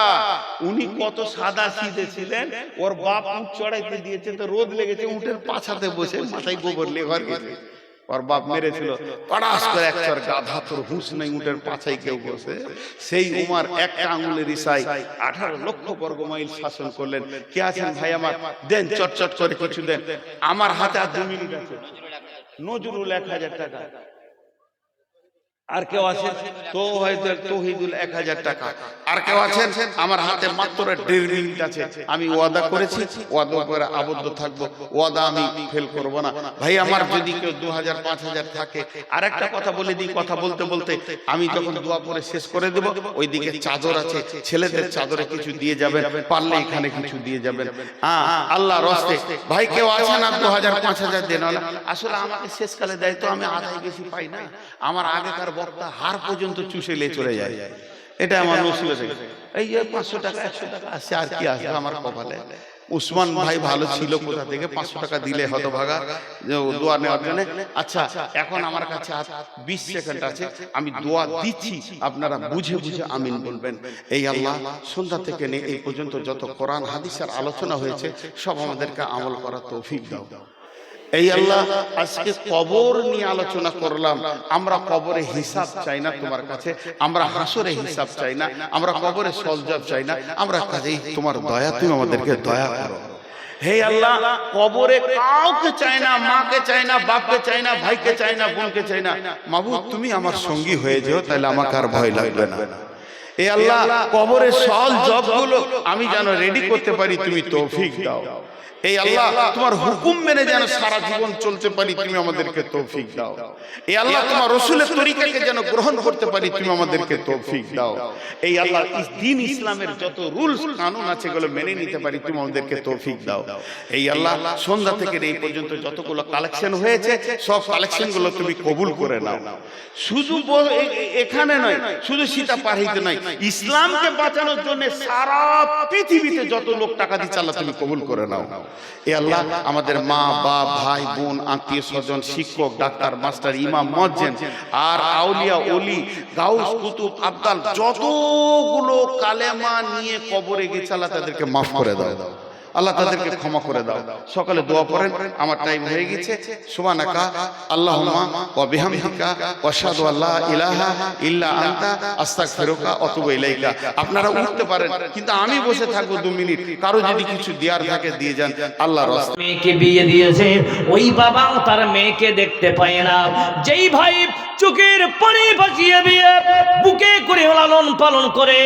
Speaker 1: উনি কত সাদা সিধে ছিলেন, ওর বাপ উট চড়াইতে দিয়েছে তো রোদ লেগেছে, উটের পাছাতে বসে মাথায় গোবর নিয়ে ঘর গেছে। ওর বাপ মেরেছিল পড়াস করে এক চর। গাধা, তোর হুঁশ নেই, উটের পাছায় কেউ বসে? সেই উমর একটা আঙুলের ইশারায় 18 লক্ষ বর্গ মাইল শাসন করলেন। কে আছেন ভাই আমার, দেন চটচট করে কিছু দেন। আমার হাতে আর 2 মিনিট আছে। নজরুল 1000 টাকা। আর কেউ আছেন? তৌহিদুল 1000 টাকা। আর কেউ আছেন? আমার হাতে মাত্র 1.5 মিনিট আছে। আমি ওয়াদা করেছি, ওয়াদা করে আবদ্ধ থাকবো, ওয়াদা আমি ফেল করব না। ভাই আমার যদি কেউ 2000, 5000 থাকে, আর একটা কথা বলে দিই, কথা বলতে বলতে আমি যখন দোয়া পড়ে শেষ করে দেব, ওইদিকে চাদর আছে, ছেলেদের চাদরে কিছু দিয়ে যাবেন, পারলে এখানে কিছু দিয়ে যাবেন। হ্যাঁ, আল্লাহর রাস্তে। ভাই কেউ আছে না 2000, 5000 দেন? আসলে আমাকে শেষকালে দেয় তো, আমি আদায় বেশি পাই না। আমার আগেকার বক্তা হার পর্যন্ত চুষে নিয়ে চলে যায়, এটা আমার নসিবে থেকে। এই 500 টাকা 100 টাকা আসছে, আর কি আসবে আমার কপালে। উসমান ভাই ভালো ছিল, কোথা থেকে 500 টাকা দিলে হতভাগা দোয়া নেওয়ার জন্য। আচ্ছা, এখন আমার কাছে 20 সেকেন্ড আছে, আমি দোয়া দিচ্ছি, আপনারা বুঝে বুঝে আমিন বলবেন। এই আল্লাহ, সন্ধ্যা থেকে নিয়ে এই পর্যন্ত যত কোরআন হাদিসের আলোচনা হয়েছে, সব আমাদেরকে আমল করার তৌফিক দাও। এই আল্লাহ, আজকে কবর নিয়ে আলোচনা করলাম। আমরা কবরে হিসাব চাই না তোমার কাছে, আমরা হাসরে হিসাব চাই না, আমরা কবরে সজবাব চাই না, আমরা কাজেই তোমার দয়া, তুমি আমাদেরকে দয়া করো। হে আল্লাহ, কবরে কাউকে চাই না, মাকে চাই না, বাপকে চাই না, ভাইকে চাই না, বোনকে চাই না। মাবুদ, তুমি আমার সঙ্গী হয়ে যেও, তাহলে আমাকে আর ভয় লাগবে না। এ আল্লাহ, কবরের সল জবগুলো আমি যেন রেডি করতে পারি, তুমি তৌফিক দাও। এই আল্লাহ, তোমার হুকুম মেনে যেন সারা জীবন চলতে পারি, তুমি আমাদেরকে তৌফিক দাও। এই আল্লাহ, তোমার রাসূলের তরিকাকে যেন গ্রহণ করতে পারি, তুমি আমাদেরকে তৌফিক দাও। এই আল্লাহ, দ্বীন ইসলামের যত রুলস কানুন আছে এগুলো মেনে নিতে পারি, তুমি আমাদেরকে তৌফিক দাও। এই আল্লাহ, সন্ধ্যা থেকে এই পর্যন্ত যতগুলো কালেকশন হয়েছে, সব কালেকশন গুলো তুমি কবুল করে নাও। শুধু এখানে নয়, শুধু সীতাপাড়িতে নয়, ইসলামকে বাঁচানোর জন্য সারা পৃথিবীতে যত লোক টাকা দিচ্ছে, আল্লাহ তুমি কবুল করে নাও। এ আল্লাহ, আমাদের মা, বাপ, ভাই, বোন, আত্মীয় স্বজন, শিক্ষক, ডাক্তার, মাস্টার, ইমাম, মুয়াজ্জিন, আর আউলিয়া, ওলি, গাউস, কুতুব, আব্দাল, যতগুলো কালেমা নিয়ে কবরে গেছে, আল্লাহ তাদেরকে মাফ করে দাও, আল্লাহ তাদেরকে ক্ষমা করে দাও। সকালে দোয়া পড়েন, আমার টাইম হয়ে গেছে। সুবহানাকা আল্লাহুম্মা ওয়া বিহামদিকা ওয়া আশহাদু আল্লা ইলাহা ইল্লা আনতা আস্তাগফিরুকা ওয়া আতুবু ইলাইকা। আপনারা উঠতে পারেন, কিন্তু আমি বসে থাকবো 2 মিনিট। কারো যদি কিছু দেওয়ার থাকে দিয়ে যান, আল্লাহর রাস্তায়।
Speaker 2: মেয়েকে বিয়ে দিয়েছে, ওই বাবাও তার মেয়েকে দেখতে পায় না। যেই ভাই চোখের পানি ভাসিয়ে দিয়ে বুকে করে লালন পালন করে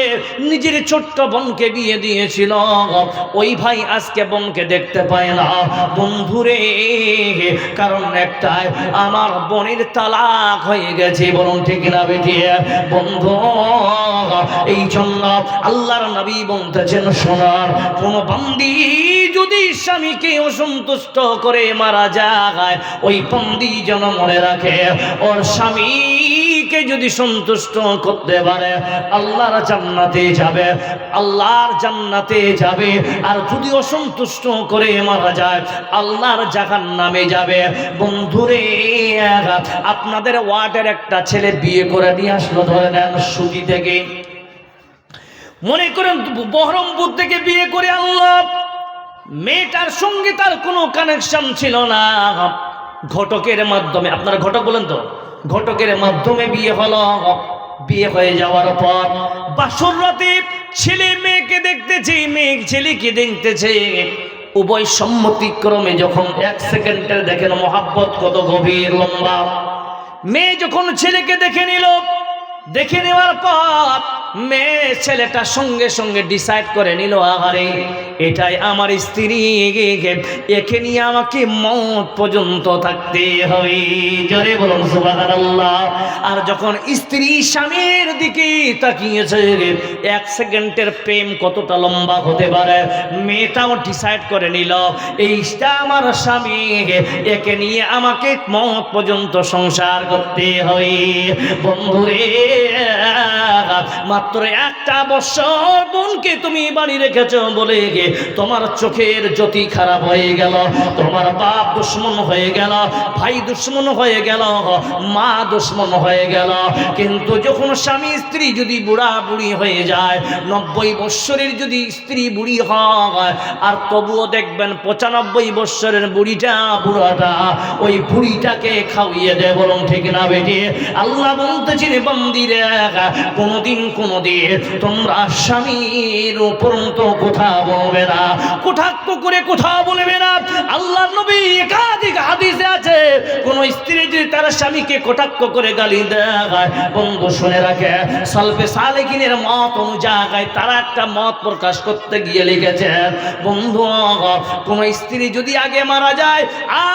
Speaker 2: নিজের ছোট্ট বোনকে বিয়ে দিয়েছিল। ওই ভাই আজকে বোনকে দেখতে পায় না বন্ধুরে, কারণ একটাই, আমার বোনের তালাক হয়ে গেছে। বলুন ঠিক না বেঠিয়ে বন্ধু? এই জন্য আল্লাহর নবী বলতেছেন, শোনার কোন বান্দি যদি স্বামীকে অসন্তুষ্ট করে মারা যায়, ওই বান্দি যেন মনে রাখে ওর স্বামীকে যদি সন্তুষ্ট করতে পারে আল্লাহর জান্নাতে যাবে, আল্লাহর জান্নাতে যাবে। আর যদি অসন্তুষ্ট করে মারা যায় আল্লাহর জাহান্নামে যাবে। বন্ধুরে, আপনাদের ওয়ার্ডের একটা ছেলে বিয়ে করে নিয়ে আসলো, ধরে নেন সুদি থেকে, মনে করেন বহরমপুর থেকে বিয়ে করে আনলো। মেয়েটার সঙ্গে তার কোনো কানেকশন ছিল না, ঘটকের মাধ্যমে, আপনারা ঘটক বলেন তো, ঘটকের মাধ্যমে বিয়ে হলো। বিয়ে হয়ে যাওয়ার পর বাসর রাতে ছেলে মেয়েকে দেখতেছে, মেয়ে ছেলেকে দেখতেছে। উভয় সম্মতিক্রমে যখন 1 সেকেন্ডের দেখেন মহাব্বত কত গভীর লম্বা। মেয়ে যখন ছেলেকে দেখে নিল, দেখে নেওয়ার পর মেয়ে ছেলেটা সঙ্গে সঙ্গে ডিসাইড করে নিল, আহারে এটাই আমার স্ত্রী, একে নিয়ে আমাকে মত পর্যন্ত থাকতে হবে। জোরে বলুন সুবহানাল্লাহ। আর যখন স্ত্রী স্বামীর দিকে তাকিয়েছে, 1 সেকেন্ডের প্রেম কতটা লম্বা হতে পারে, মেয়েটাও ডিসাইড করে নিল এইটা আমার স্বামী, একে নিয়ে আমাকে মত পর্যন্ত সংসার করতে হবে। বন্ধুরে, মাত্র 1টা বছর বোনকে তুমি বাড়ি রেখেছো বলে তোমার চোখের জ্যোতি খারাপ হয়ে গেল, তোমার বাপ দুশ্মন হয়ে গেল, ভাই দুশ্মন হয়ে গেল, মা দুশ্মন হয়ে গেল। কিন্তু যখন স্বামী স্ত্রী যদি বুড়া বুড়ি হয়ে যায়, 90 বৎসরের যদি স্ত্রী বুড়ি হয়, আর তবুও দেখবেন 95 বৎসরের বুড়িটা, বুড়াটা ওই বুড়িটাকে খাওয়িয়ে দেয়। বলুন ঠিক না বেটি? আল্লাহ বলতেছেন, বান্দিরে কোনদিন তোমরা স্বামীর উপরন্ত কথা বলবে না, কটাক্ষ করে কথা বলবে না। আল্লাহর নবী একাধিক হাদিসে আছে, কোন স্ত্রী যদি তার স্বামীকে কটাক্ষ করে গালি দেয়, বন্ধু শুনে রাখে, সালফে সালেকিনের মত অনুযায়ী তারা একটা মত প্রকাশ করতে গিয়ে লিখেছেন, বন্ধু কোন স্ত্রী যদি আগে মারা যায়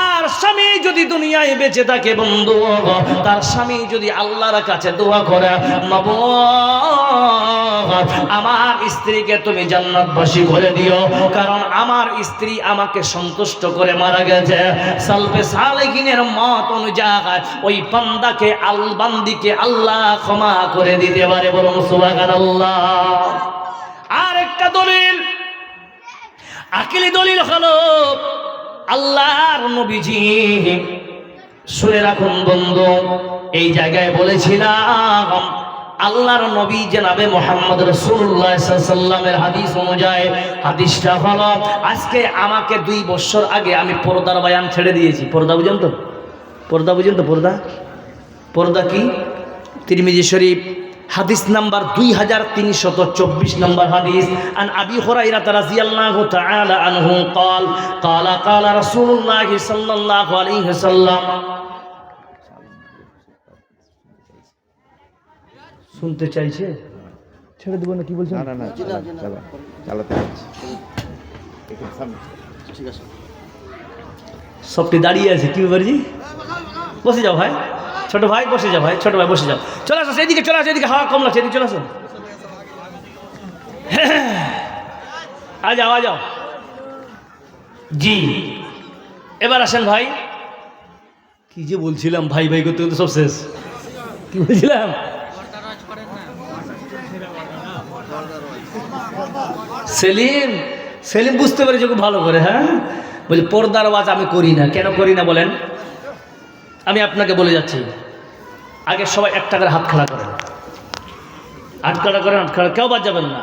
Speaker 2: আর স্বামী যদি দুনিয়ায় বেঁচে থাকে, বন্ধু তার স্বামী যদি আল্লাহর কাছে দোয়া করে, আমার স্ত্রীকে তুমি জান্নাতবাসী করে দিও, কারণ আমার স্ত্রী আমাকে সন্তুষ্ট করে মারা গেছে। সালফে সালেহিনের মত অনুযায়ী ওই বান্দাকে বান্দিকে আল্লাহ ক্ষমা করে দিতে পারে। বলুন সুবহানাল্লাহ। আর একটা দলিল, আকিলি দলিল হলো আল্লাহর নবীজি, শুনে রাখুন বন্ধু, এই জায়গায় বলেছিলাম আল্লাহর নবী জনাবে মুহাম্মদ রাসূলুল্লাহ সাল্লাল্লাহু আলাইহি ওয়াসাল্লামের হাদিস অনুযায়ী, হাদিসটা হলো, আজকে আমাকে 2 বছর আগে আমি পর্দার বয়ান ছেড়ে দিয়েছি। পর্দা বুঝেন তো? পর্দা বুঝেন তো? পর্দা, পর্দা কি? তিরমিজি শরীফ হাদিস নাম্বার 2324 নম্বর হাদিস। আন আবি হুরায়রা রাদিয়াল্লাহু তাআলা আনহু قال قال رسول الله صلى الله عليه وسلم। শুনতে চাইছে? ছেড়ে দেব না? কি বলছেন? না না, চালাতে যাচ্ছি। ঠিক আছে, সবটি দাঁড়িয়ে আছে, কি ব্যাপার জি? বসে যাও ভাই, ছোট ভাই বসে যাও, ভাই ছোট ভাই বসে যাও। চলে আসো এদিকে, চলে আসো এদিকে, হাওয়া কম লাগছে, এদিকে চলে আসো। আ যাও জি। এবার আসেন ভাই। কি যে বলছিলাম, ভাই ভাই করতে করতে সব শেষ। কি বলছিলাম? সেলিম বুঝতে পেরেছে খুব ভালো করে। হ্যাঁ, বলছি পর্দার ওয়াজ আমি করি না। কেন করি না বলেন? আমি আপনাকে বলে যাচ্ছি। আগে সবাই 1 টাকার হাত খাড়া করেন, হাত খাড়া করেন, হাত খাড়া, কেউ বাদ যাবেন না।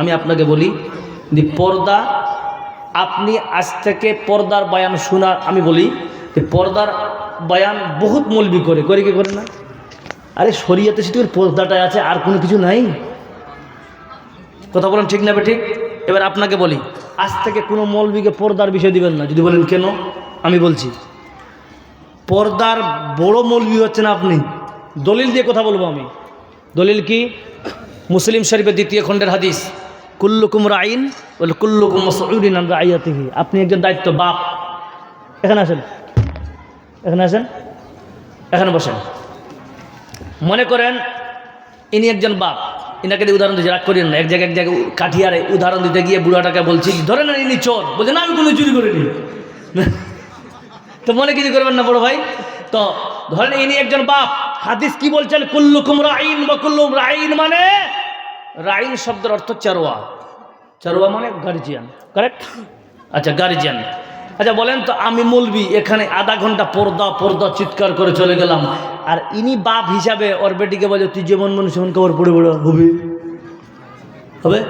Speaker 2: আমি আপনাকে বলি যে পর্দা, আপনি আজ থেকে পর্দার বয়ান শোনার, আমি বলি যে পর্দার বয়ান বহুত মৌলবি করে কি করে না? আরে শরীয়তে শুধু পর্দাটাই আছে, আর কোনো কিছু নাই। কথা বলেন ঠিক না ঠিক? এবার আপনাকে বলি, আজ থেকে কোনো মৌলবিকে পর্দার বিষয় দিবেন না। যদি বলেন কেন, আমি বলছি, পর্দার বড় মৌলবি হচ্ছেন আপনি। দলিল দিয়ে কথা বলবো আমি। দলিল কি? মুসলিম শরীফের 2য় খণ্ডের হাদিস, কুল্লুকুম রাইন ওয়া কুল্লুকুম মাসউলুন আন রাইয়াতিহি। আপনি একজন দায়িত্ব বাপ, এখানে আসেন, এখানে আসেন, এখানে বসেন। মনে করেন ইনি একজন বাপ, ইনাকে দিয়ে উদাহরণ দিতে রাগ করেন না। এক জায়গায় কাঠিয়ারে উদাহরণ দিতে গিয়ে বুড়াটাকে বলছি ধরে না ইনি চোর, বলছে না আমি কোনো চুরি করিনি। তো মনে কিছু করবেন না বড় ভাই। তো ধরেন ইনি একজন বাপ, হাদিস কি বলছেন? কুল্লুকুম রাইন বা কুল্লুকুম রাইন মানে, রাইন শব্দের অর্থ চারোয়া, চারোয়া মানে গার্জিয়ান, কারেক্ট? আচ্ছা গার্জিয়ান। আচ্ছা বলেন তো আমি মৌলবি এখানে আধা ঘন্টা পর্দা পর্দা চিৎকার করে চলে গেলাম, আর ইনি বাপ হিসাবে ওর বেটিকে বলে তুই যেমন মানুষ সেমন খবর পড়ে বড় হবে, হবে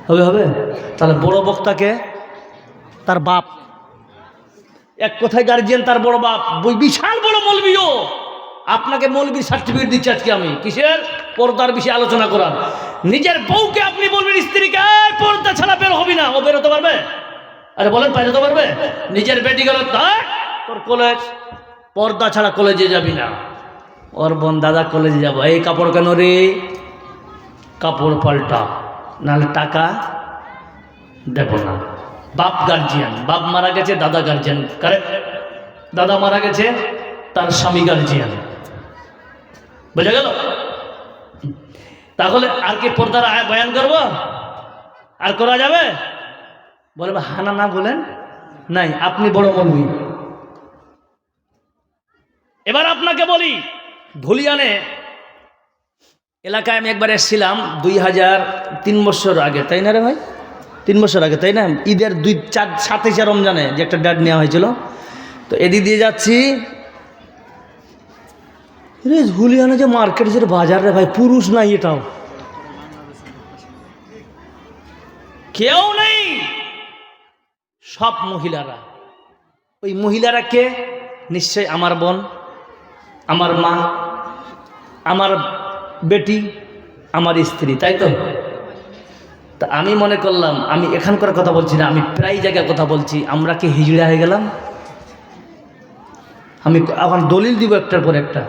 Speaker 2: হবে হবে? তাহলে বড় বক্তাকে তার বাপ, এক কথায় গার্জিয়ান তার বড় বাপ, বিশাল বড় মৌলবিও। আপনাকে মৌলবীর সার্টিফিকেট দিচ্ছি আজকে আমি, কিসের? পর্দার বিষয়ে আলোচনা করার। নিজের বউকে আপনি বলবেন স্ত্রীকে পর্দা ছাড়া বের হবি না, ও বেরোতে পারবে? আরে বলেন পাইতে তো পারবে? নিজের বেটি গেল তোর কলেজ, পর্দা ছাড়া কলেজে যাবি না। ওর বোন দাদা কলেজে যাবো, এই কাপড় কেন রে? কাপড় পাল্টা, নাহলে টাকা দেব না। বাপ গার্জিয়ান, বাপ মারা গেছে দাদা গার্জিয়ান, কারেক্ট? দাদা মারা গেছে তার স্বামী গার্জিয়ান, বোঝা গেল? তাহলে আর কি পর্দার বয়ান করব? আর করা যাবে? বলবে হানা না বলেন নাই, আপনি বড় মৌলবি। এবার আপনাকে বলি, ধুলিয়ানে এলাকায় আমি একবার এসেছিলাম 2003 বছর আগে, তাই না রে ভাই? 3 বছর আগে, তাই না? ঈদের 27 রমজানে যে একটা ডেট নেওয়া হয়েছিল। তো এদিক দিয়ে যাচ্ছি, রে ধুলিয়ানে যে মার্কেট যে বাজার রে ভাই, পুরুষ নাই এটাও, কেউ নেই, সব মহিলারা। ওই মহিলারা কে? নিশ্চয় আমার বোন, আমার মা, আমার বেটি, আমার স্ত্রী, তাই তো? তা আমি মনে করলাম, আমি এখানকার কথা বলছি না, আমি প্রায় জায়গায় কথা বলছি, আমরা কি হিজড়া হয়ে গেলাম? আমি এখন দলিল দিব একটার পর একটা।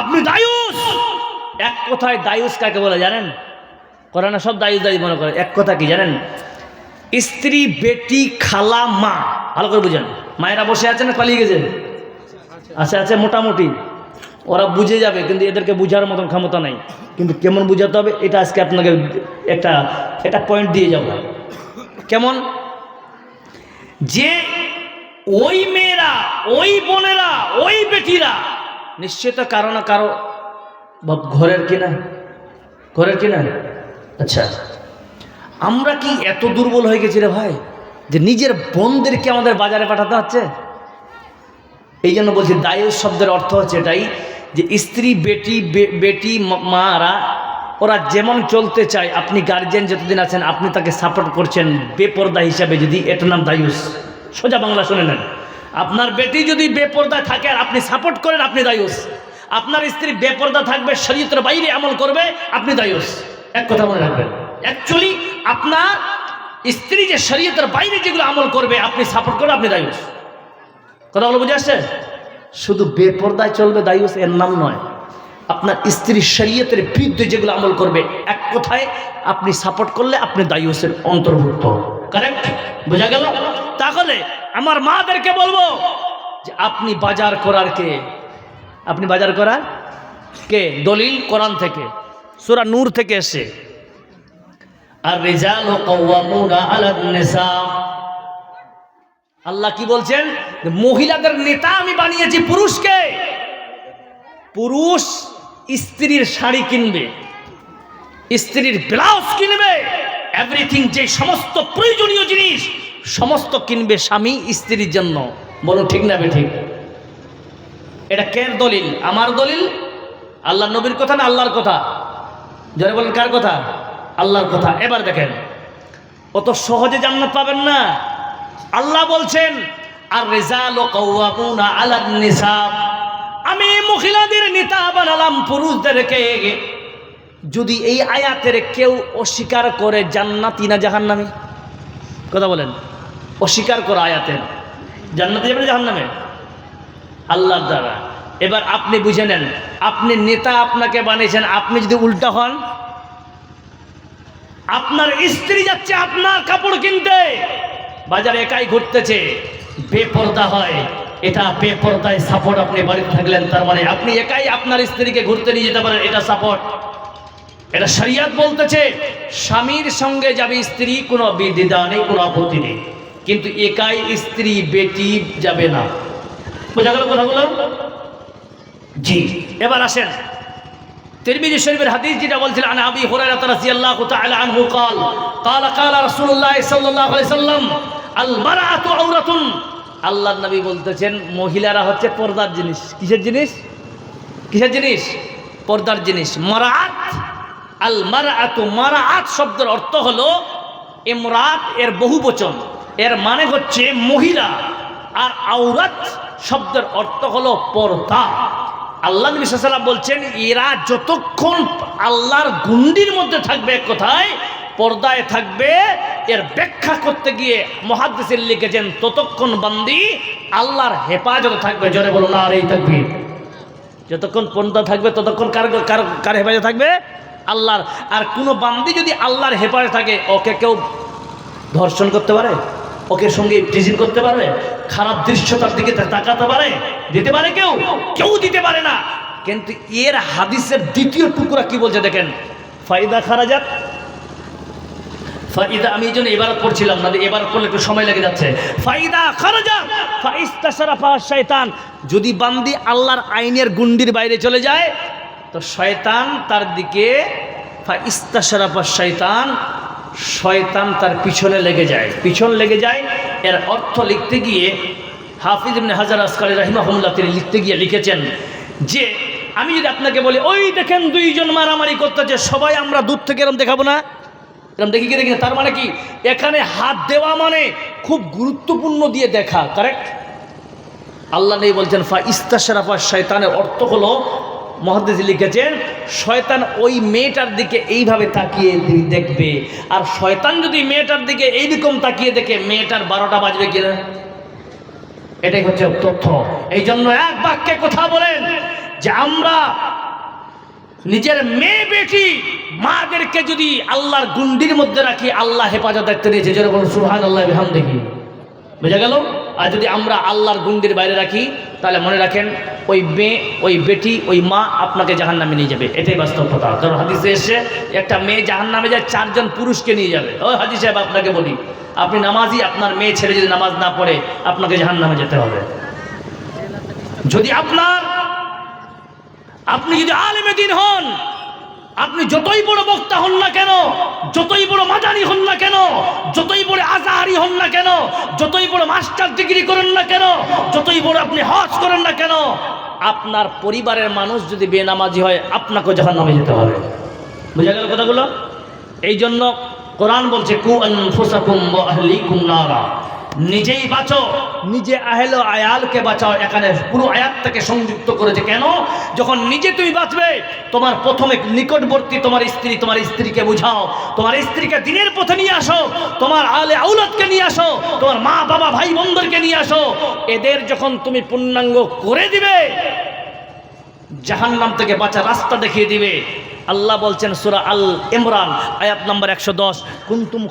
Speaker 2: আপনি দায়ুস, এক কথায় দায়ুস কাকে বলে জানেন? করে না সব দায়ুস দায়ুস মনে করে। এক কথা কি জানেন? স্ত্রী, বেটি, খালা, মা। ভালো করে বুঝেন। মায়েরা বসে আছে না পালিয়ে গেছে? আছে আছে, মোটামুটি ওরা বুঝে যাবে, কিন্তু এদেরকে বুঝার মতন ক্ষমতা নাই। কিন্তু কেমন বুঝাতে হবে এটা আজকে আপনাকে একটা পয়েন্ট দিয়ে যাব। কেমন? যে ওই মেয়েরা, ওই বোনেরা, ওই বেটিরা নিশ্চয়ই তো কারো না কারো ঘরের কিনা, ঘরের কিনা। আচ্ছা, আমরা কি এত দুর্বল হয়ে গেছি রে ভাই যে নিজের বোনদেরকে আমাদের বাজারে পাঠাতে হচ্ছে? এই জন্য বলছি দায়ুস শব্দের অর্থ হচ্ছে এটাই, যে স্ত্রী, বেটি, মারা ওরা যেমন চলতে চায়, আপনি গার্জিয়ান যতদিন আছেন আপনি তাকে সাপোর্ট করছেন বেপর্দা হিসাবে, যদি এটার নাম দায়ুস। সোজা বাংলা শুনে নেন, আপনার বেটি যদি বেপর্দায় থাকে আর আপনি সাপোর্ট করেন, আপনি দায়ুস। আপনার স্ত্রী বেপর্দা থাকবে, শরীয়তের বাইরে আমল করবে, আপনি দায়ুস। এক কথা মনে রাখবেন, অ্যাকচুয়ালি আপনার স্ত্রী যে শরীয়তের বাইরে যেগুলো আমল করবে আপনি সাপোর্ট করেন, আপনি দায়ুস। কথাগুলো বুঝে আসছে? শুধু বেপর্দায় চলবে দায়ুস এর নাম নয়, আপনার স্ত্রী শরীয়তের বিরুদ্ধে যেগুলো আমল করবে, এক কথায় আপনি সাপোর্ট করলে আপনি দায়ুসের অন্তর্ভুক্ত, কারেক্ট? বোঝা গেল? তাহলে আমার মাদেরকে বলবো যে আপনি বাজার করার কে? আপনি বাজার করার কে? দলিল কোরআন থেকে, সূরা নূর থেকে এসে, আর রিজালু কাওয়ামুনা আলান নিসা। আল্লাহ কি বলছেন? মহিলাদের নেতা আমি বানিয়েছি পুরুষকে। পুরুষ স্ত্রীর শাড়ি কিনবে, স্ত্রীর ব্লাউজ কিনবে, এভরিথিং, যে সমস্ত প্রয়োজনীয় জিনিস সমস্ত কিনবে স্বামী স্ত্রীর জন্য। বলুন ঠিক না বেঠিক? এটা কের দলিল? আমার দলিল? আল্লাহ নবীর কথা না আল্লাহর কথা? যারা বলেন কার কথা? আল্লাহর কথা। এবার দেখেন, অত সহজে জান্নাত পাবেন না। আল্লাহ বলছেন আর রিজালু কাওয়ামুনা আলান নিসা, আমি মহিলাদের নেতা বানালাম পুরুষদেরকে। যদি এই আয়াতের কেউ অস্বীকার করে, জান্নাতি না জাহান্নামী? কথা বলেন। অস্বীকার করা আয়াতের, জান্নাতে যাবে না জাহান্নামে? আল্লাহর দ্বারা। এবার আপনি বুঝে নেন, আপনি নেতা আপনাকে বানিয়েছেন, আপনি যদি উল্টা হন, আপনার স্ত্রী যাচ্ছে আপনার কাপড় কিনতে, বাজারে একাই ঘুরতেছে, বেপরদা হয়, এটা বেপরদায় সাপোর্ট। আপনি বাড়িতে থাকলেন, তার মানে আপনি একাই আপনার স্ত্রীকে ঘুরতে নিয়ে যেতে পারেন, এটা সাপোর্ট। এটা শরিয়ত বলতেছে স্বামীর সঙ্গে যাবে স্ত্রী, কোনো বিধিদা নেই, কোনো আপত্তি নেই, কিন্তু একাই স্ত্রী বেটি যাবে না। বোঝা গেল কথাগুলো? জি। এবার আসেন তিরমিজি শরীফের হাদিস যেটা বলছিলেন, আন আবি হুরায়রা রাদিয়াল্লাহু তাআলা আনহু قال قال قال রাসূলুল্লাহ সাল্লাল্লাহু আলাইহি সাল্লাম আল মারআতু আওরাতুন। আল্লাহর নবী বলতেছেন মহিলারা হচ্ছে পর্দার জিনিস। কিসের জিনিস? কিসের জিনিস? পর্দার জিনিস। মারআত, আল মারআতু, মারআত শব্দের অর্থ হলো ইমরাত, এর বহুবচন, এর মানে হচ্ছে মহিলা। আর আওরাত শব্দের অর্থ হলো পর্দা। আল্লাহ নবী সাল্লাল্লাহু আলাইহি ওয়াসাল্লাম বলছেন এরা যতক্ষণ আল্লাহর গুন্ডির মধ্যে থাকবে, এক কথায় পর্দায় থাকবে, এর ব্যাখ্যা করতে গিয়ে মুহাদ্দিসিন লিখেছেন ততক্ষণ বান্দি আল্লাহর হেফাজতে থাকবে। জোরে বলুন নারে তাকবীর। যতক্ষণ পর্দা থাকবে ততক্ষণ কার হেফাজতে থাকবে? আল্লাহর। আর কোনো বান্দি যদি আল্লাহর হেফাজতে থাকে, ওকে কেউ ধর্ষণ করতে পারে, ওকে সঙ্গে টিজিং করতে পারবে, খারাপ দৃশ্যতার দিকে তাকাতে পারে, দিতে পারে? কেউ কেউ দিতে পারে না। কিন্তু এর হাদিসের দ্বিতীয় টুকরা কি বলছে দেখেন, ফায়দা খারাজাত, ফায়দা, আমি এই জন্য এবার পড়ছিলাম না, এবার পড়লে একটু সময় লেগে যাচ্ছে। ফায়দা খারাজাত ফাইস্তাশারাফা শয়তান, যদি বান্দি আল্লাহর আইনের গুন্ডির বাইরে চলে যায় তো শয়তান তার দিকে, ফাইস্তাশারাফা শয়তান, শয়তান তার পিছনে লেগে যায়, পিছন লেগে যায়। এর অর্থ লিখতে গিয়ে হাফিজ ইবনে হাজার আসকালী রাহিমাহুল্লাহ তিনি লিখতে গিয়ে লিখেছেন যে আমি যদি আপনাকে বলি ওই দেখেন দুইজন মারামারি করতেছে, সবাই আমরা দূর থেকে এরকম দেখাবো না? এরকম দেখি কি দেখি না? তার মানে কি এখানে হাত দেওয়া মানে খুব গুরুত্বপূর্ণ দিয়ে দেখা, কারেক্ট? আল্লাহ নেই বলছেন ফা ইস্তাশরাফা শয়তানের অর্থ হলো, মুহাদ্দিস লিখেছেন শয়তান ওই মেয়েটার দিকে এইভাবে তাকিয়ে দেখবে, আর শয়তান যদি মেয়েটার দিকে এইরকম তাকিয়ে দেখে মেয়েটার 12টা বাজবে কিনা, এটাই হচ্ছে তথ্য। এই জন্য এক বাক্যে কথা বলেন যে আমরা নিজের মেয়ে বেটি মাদেরকে যদি আল্লাহর গুন্ডির মধ্যে রাখি, আল্লাহ হেফাজত দায়িত্ব নিয়েছে, যেন বলুন সুবহানাল্লাহি ওয়া বিহামদিহি। বুঝা গেল? আর যদি আমরা আল্লাহর গুন্ডির বাইরে রাখি, তাহলে মনে রাখেন ওই মেয়ে, ওই বেটি, ওই মা আপনাকে জাহান্নামে নিয়ে যাবে, এটাই বাস্তব কথা। কারণ হাদিসে এসে একটা মেয়ে জাহান্নামে যায় 4 জন পুরুষকে নিয়ে যাবে। ওই হাজি সাহেব আপনাকে বলি, আপনি নামাজি, আপনার মেয়ে ছেলে যদি নামাজ না পড়ে আপনাকে জাহান্নামে যেতে হবে। যদি আপনি যদি আলেমে দ্বীন হন, আপনি যতই বড় বক্তা হন না কেন, যতই বড় মাদানী হন না কেন, যতই বড় আজহারি হন না কেন, যতই বড় মাস্টার ডিগ্রি করেন না কেন, যতই বড় আপনি হজ করেন না কেন, আপনার পরিবারের মানুষ যদি বেনামাজি হয় আপনাকে জাহান্নামে যেতে হবে। বুঝা গেল কথাগুলো? এই জন্য কোরআন বলছে কু আনফুসাকুম ওয়া আহলিকুম নারা, নিজেই বাঁচো, নিজে আহল আয়ালকে বাঁচাও। এখানে পুরো আয়াতটাকে সংযুক্ত করেছে। কেন? যখন নিজে তুমি বাঁচবে, তোমার প্রথমে নিকটবর্তী তোমার স্ত্রীকে বুঝাও, তোমার স্ত্রীকে দ্বীনের পথে নিয়ে আসো, তোমার আলে আউলাদকে নিয়ে আসো, তোমার মা বাবা ভাই বোনদেরকে নিয়ে আসো। এদের যখন তুমি পূর্ণাঙ্গ করে দিবে, জাহান্নাম থেকে বাঁচার রাস্তা দেখিয়ে দিবে। আল্লাহ বলছেন সূরা আল ইমরান আয়াত নম্বর 110, কুনতুম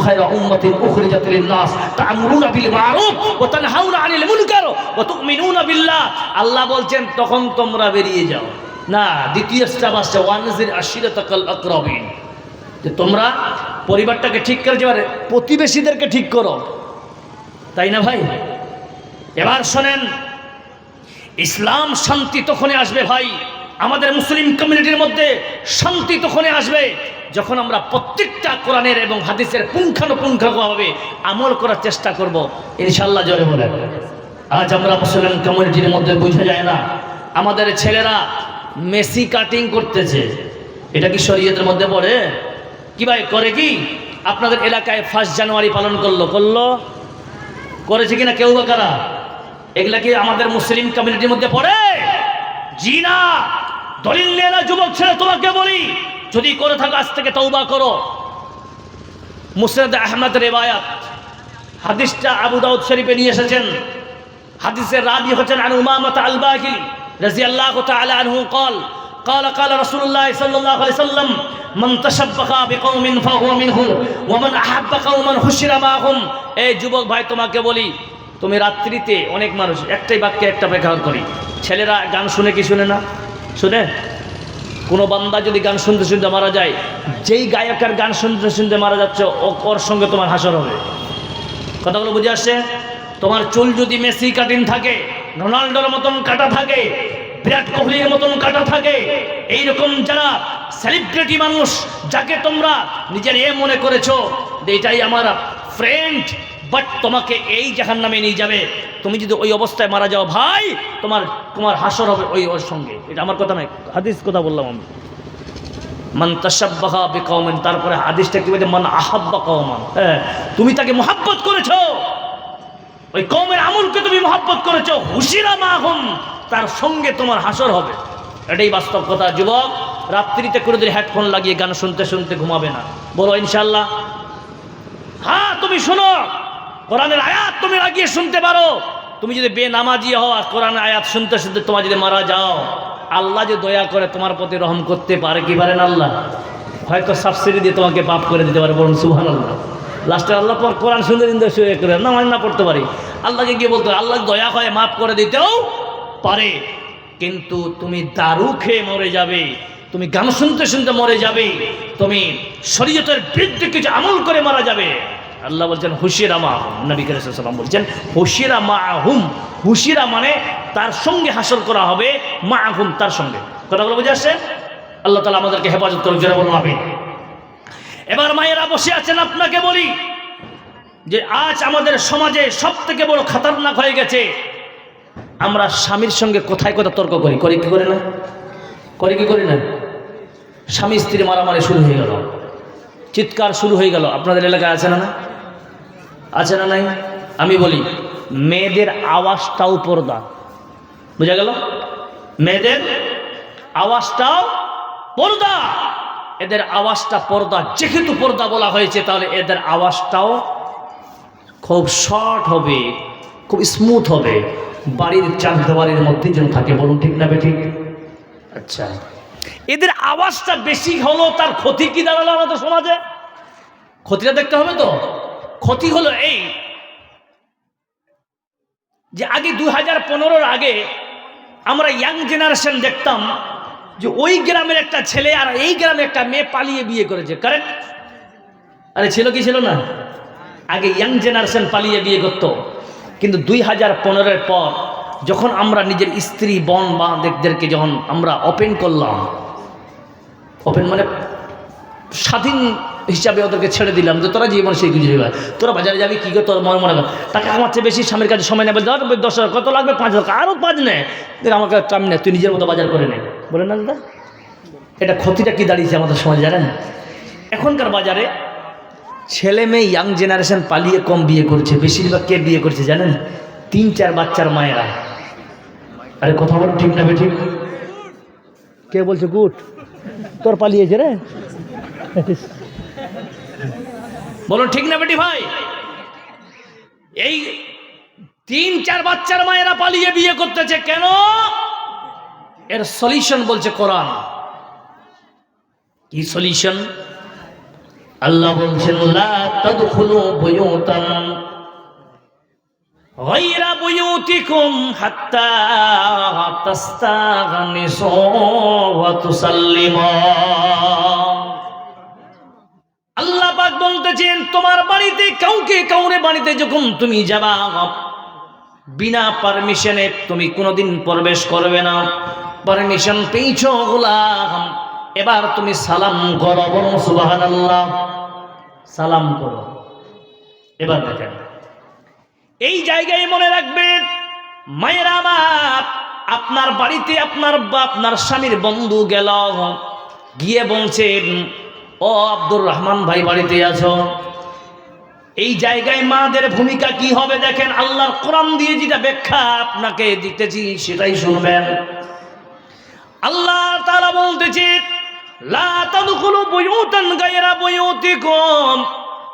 Speaker 2: খায়রা উম্মাতিন উখরিজাত লিন-নাস তা'মুরুনা বিল মা'রুফ ওয়া তানহাউনা আনিল মুনকার ওয়া তু'মিনুনা বিল্লাহ। আল্লাহ বলছেন তখন তোমরা বেরিয়ে যাও না। দ্বিতীয় স্টেপ আসছে ওয়ানজির আশিরাতাকাল আকরাবিন, যে তোমরা পরিবারটাকে ঠিক করে যাবে, প্রতিবেশীদেরকে ঠিক করো, তাই না ভাই? এবার শোনেন, ইসলাম শান্তি তখনই আসবে ভাই, আমাদের মুসলিম কমিউনিটির মধ্যে শান্তি তখনই আসবে যখন আমরা প্রত্যেকটা কোরআনের এবং হাদিসের পুঙ্খানুপুঙ্খভাবে আমল করার চেষ্টা করব, ইনশাআল্লাহ। জোরে বলেন। আজ আমরা মুসলিম কমিউনিটির মধ্যে বোঝা যায় না, আমাদের ছেলেরা মেসি কাটিং করতেছে। এটা কি শরীয়তের মধ্যে পড়ে? কি ভাই করে? কি আপনাদের এলাকায় 1 জানুয়ারি পালন করেছে কিনা কেউ বা কারা? এগুলা কি আমাদের মুসলিম কমিউনিটির মধ্যে পড়ে? জি না। দলিল নিয়ে না যুবক ছেলে, তোমাকে বলি, যদি করে থাকো আজ থেকে তওবা করো। মুসনাদ আহমদ রিওয়ায়াত, হাদিসটা আবু দাউদ শরীফে নিয়ে এসেছেন। হাদিসের রাবি হচ্ছেন আন উমামাহ আল বাহিলি রাদিয়াল্লাহু তাআলা আনহু قال قال رسول الله صلى الله عليه وسلم من تشبه بقوم فهو منهم ومن احب قوما حشر معهم। এই যুবক ভাই তোমাকে বলি, তুমি রাত্রিতে অনেক মানুষ একটাই বাক্যে একটা ব্যবহার করি, ছেলেরা গান শুনে কি শুনে না? শুনে। কোনো বান্দা যদি গান শুনতে শুনতে মারা যায়, যেই গায়কের গান শুনতে শুনতে মারা যাচ্ছে ওর সঙ্গে তোমার হাসর হবে। কথাগুলো বুঝে আসছে? তোমার চুল যদি মেসি কাটিং থাকে, রোনাল্ডোর মতন কাটা থাকে, বিরাট কোহলির মতন কাটা থাকে, এইরকম যারা সেলিব্রিটি মানুষ, যাকে তোমরা নিজের মনে করেছো যে এটাই আমার ফ্রেন্ড, বাট তোমাকে এই জাহান্নামে নিয়ে যাবে, তুমি যদি ওই অবস্থায় মারা যাও ভাই, তোমার হাসর হবে ওর সঙ্গে। এটা আমার কথা নয়, হাদিস কথা বললাম আমি। মান তাশাব্বাহা বিকওমিন, তারপরে হাদিসটা কি বলে? মান আহাব্বা কওমান। হ্যাঁ, তুমি তাকে মহব্বত করেছো, ওই কওমের আমলকে তুমি মহব্বত করেছো, হুশিরা মাহুম, তার সঙ্গে তোমার হাসর হবে। এটাই বাস্তব কথা। যুবক, রাত্রিতে কোনোদিন হেডফোন লাগিয়ে গান শুনতে শুনতে ঘুমাবে না। বলো ইনশাআল্লাহ। হ্যাঁ, তুমি শোনো, কোরআনের আয়াত তুমি লাগিয়ে শুনতে পারো। তুমি যদি বেনামাজি হও আর কোরআনের আয়াত শুনতে শুনতে তোমার যদি মারা যাও, আল্লাহ যে দয়া করে তোমার প্রতি রহম করতে পারে কি পারেন? আল্লাহ হয়তো সাবসিডি দিয়ে তোমাকে পাপ করে দিতে পারে। বলুন সুবহানাল্লাহ। লাস্টে আল্লাহ পর কোরআন শুনতে দিন শুয়ে করে নামাজ না পড়তে পারি, আল্লাহকে গিয়ে বলতে আল্লাহ দয়া হয় মাফ করে দিতেও পারে। কিন্তু তুমি দারু খেয়ে মরে যাবে, তুমি গান শুনতে শুনতে মরে যাবে, তুমি শরীয়তের বিরুদ্ধে কিছু আমল করে মারা যাবে। আল্লাহ বলছেন হুশিরা মাহুম, নবী কারীম সাল্লাল্লাহু আলাইহি ওয়াসাল্লাম বলছেন হুশিরা মাহুম। হুশিরা মানে তার সঙ্গে হাসর করা হবে, মাহুম তার সঙ্গে। কথাগুলো বুঝে আসছে? আল্লাহ তাআলা আমাদেরকে হেফাজত করুন, জোরে বলুন আমিন। এবার মায়েরা বসে আছেন, আপনাকে বলি যে আজ আমাদের সমাজে সবথেকে বড় খতরনাক হয়ে গেছে, আমরা স্বামীর সঙ্গে কোথায় কোথায় তর্ক করি। করি কি করে না? করি কি করি না? স্বামী স্ত্রী মারামারি শুরু হয়ে গেল, চিৎকার শুরু হয়ে গেল। আপনাদের এলাকায় আছে না? না আছে না? নাই? আমি বলি, মেয়েদের আওয়াজটাও পর্দা। বুঝা গেল? মেয়েদের আওয়াজটাও পর্দা, এদের আওয়াজটা পর্দা। যেহেতু পর্দা বলা হয়েছে, তাহলে এদের আওয়াজটাও খুব শর্ট হবে, খুব স্মুথ হবে, বাড়ির চার দেওয়ালের মধ্যে যেন থাকে। বলুন ঠিক না বেঠিক? আচ্ছা, এদের আওয়াজটা বেশি হলো, তার ক্ষতি কি দাঁড়ালো আমাদের সমাজে? ক্ষতিটা দেখতে হবে তো। ক্ষতি হলো এই যে আগে 2015-র আগে আমরা ইয়াং জেনারেশন দেখতাম যে ওই গ্রামের একটা ছেলে আর এই গ্রামে একটা মেয়ে পালিয়ে বিয়ে করেছে। কারেক্ট? আরে ছিল কি ছিল না? আগে ইয়াং জেনারেশন পালিয়ে বিয়ে করতো। কিন্তু 2015-এর পর যখন আমরা নিজের স্ত্রী বোন বাদেরকে যখন আমরা ওপেন করলাম, ওপেন মানে স্বাধীন হিসাবে ওদেরকে ছেড়ে দিলাম যে তোরা জীবন সেই গুজরে, তোরা বাজারে যাবি কি করে, তোর মনে কর টাকা আমার চেয়ে বেশি স্বামীর কাছে সময় নেবে, 10,000 কত লাগবে, 5,000, আরও 5 নেয়, আমাকে টাইম নেই, তুই নিজের মতো বাজার করে নে। বলে না দাদা? এটা ক্ষতিটা কি দাঁড়িয়েছে আমাদের সমাজে জানেন? এখনকার বাজারে ছেলে মেয়ে ইয়াং জেনারেশন পালিয়ে কম বিয়ে করছে, বেশিরভাগ কে বিয়ে করছে জানেন? 3-4 বাচ্চার মায়েরা। আরে কথা বলো ঠিক না বেঠিক? কে বলছে গুড? তোর পালিয়েছে রে। বলুন ঠিক না বেটি ভাই? এই 3-4 বাচ্চার মায়েরা পালিয়ে বিয়ে করতেছে কেন? এর সলিউশন বলছে কোরআন। কি সলিউশন? আল্লাহ বলছেন লা তাদখুলু বুয়ুতান গায়রা বুয়ুতিকুম হাত্তা তাস্তাগনিসু ওয়া তুসাল্লিমু। আল্লাহ পাক বলতেছেন তোমার বাড়িতে কাউরে বাড়িতে যখন তুমি যাবা, বিনা পারমিশনে তুমি কোনোদিন প্রবেশ করবে না। পারমিশন পেয়েছো গোলাম, এবার তুমি সালাম করো। বলুন সুবহানাল্লাহ। সালাম করো। এবার দেখেন, এই জায়গায় মনে রাখবেন মায়েরা আমার, আপনার বাড়িতে আপনার স্বামীর বন্ধু গেল, গিয়ে বলছেন ও আব্দুর রহমান ভাই বাড়িতে আছো। এই জায়গায় মাদের ভূমিকা কি হবে দেখেন। আল্লাহর কোরআন দিয়ে যেটা ব্যাখ্যা আপনাকে দিতেছি সেটাই শুনবেন। আল্লাহ তাআলা বলতেছেন লা তাদখুলু বুয়ুতান গায়রা বুয়ুতিকুম,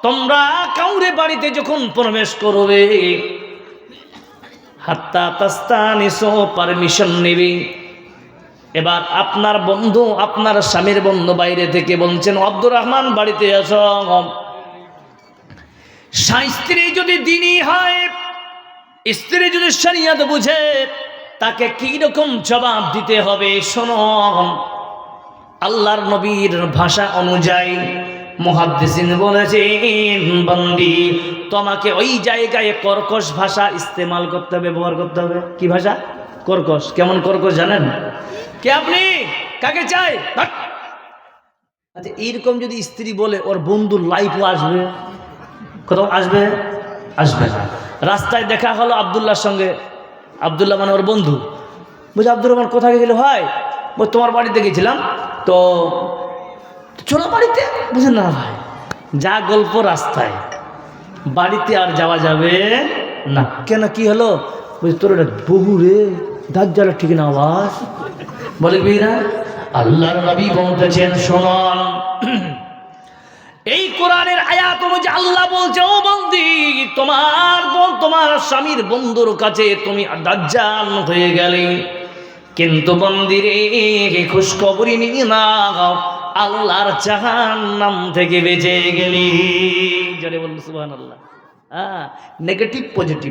Speaker 2: তোমরা কাউরে বাড়িতে যখন প্রবেশ করবে হাত্তা তাস্তানিসু, পারমিশন নেবে। এবার আপনার বন্ধু, আপনার স্বামীর বন্ধু বাইরে থেকে বলছেন আব্দুর রহমান বাড়িতে আসো। স্ত্রী যদি দিনী হয়, স্ত্রী যদি শরিয়ত বুঝে, তাকে কি রকম জবাব দিতে হবে শোনো। আল্লাহর নবীর ভাষা অনুযায়ী মুহাদ্দিসিন বলেছেন, বন্দি তোমাকে ওই জায়গায় কর্কশ ভাষা ইস্তেমাল করতে হবে, ব্যবহার করতে হবে। কি ভাষা? কর্কশ। কেমন কর্কশ জানেন? কে আপনি? কাকে চাই? আচ্ছা, এইরকম যদি স্ত্রী বলে, ওর বন্ধুর লাইফও আসবে। কোথাও আসবে? আসবে না। রাস্তায় দেখা হলো আব্দুল্লাহর সঙ্গে, আব্দুল্লাহ মানে ওর বন্ধু। বুঝে আব্দুর রহমান কোথায় গেছিল? ভাই তোমার বাড়িতে গেছিলাম, তো চলো বাড়িতে। বুঝেন না ভাই, যা গল্প রাস্তায়, বাড়িতে আর যাওয়া যাবে না। কেন, কি হলো? বুঝি তোর এটা বহু রে, দাঁত জ্বালা ঠিক না আওয়াজ বলে বিরা। আল্লাহর নবী বলতেছেন শুনুন, এই কোরআনের আয়াত অনুযায়ী আল্লাহ বলছে, ও বন্দি তোমার স্বামীর বন্ধুর কাছে তুমি দাজ্জাল হয়ে গেলে, কিন্তু বন্দিরে খুশখবরি নিয়ে নাও, আল্লাহর জাহান্নাম থেকে বেঁচে গেলি। জোরে বলুন সুবহানাল্লাহ। Negative positive.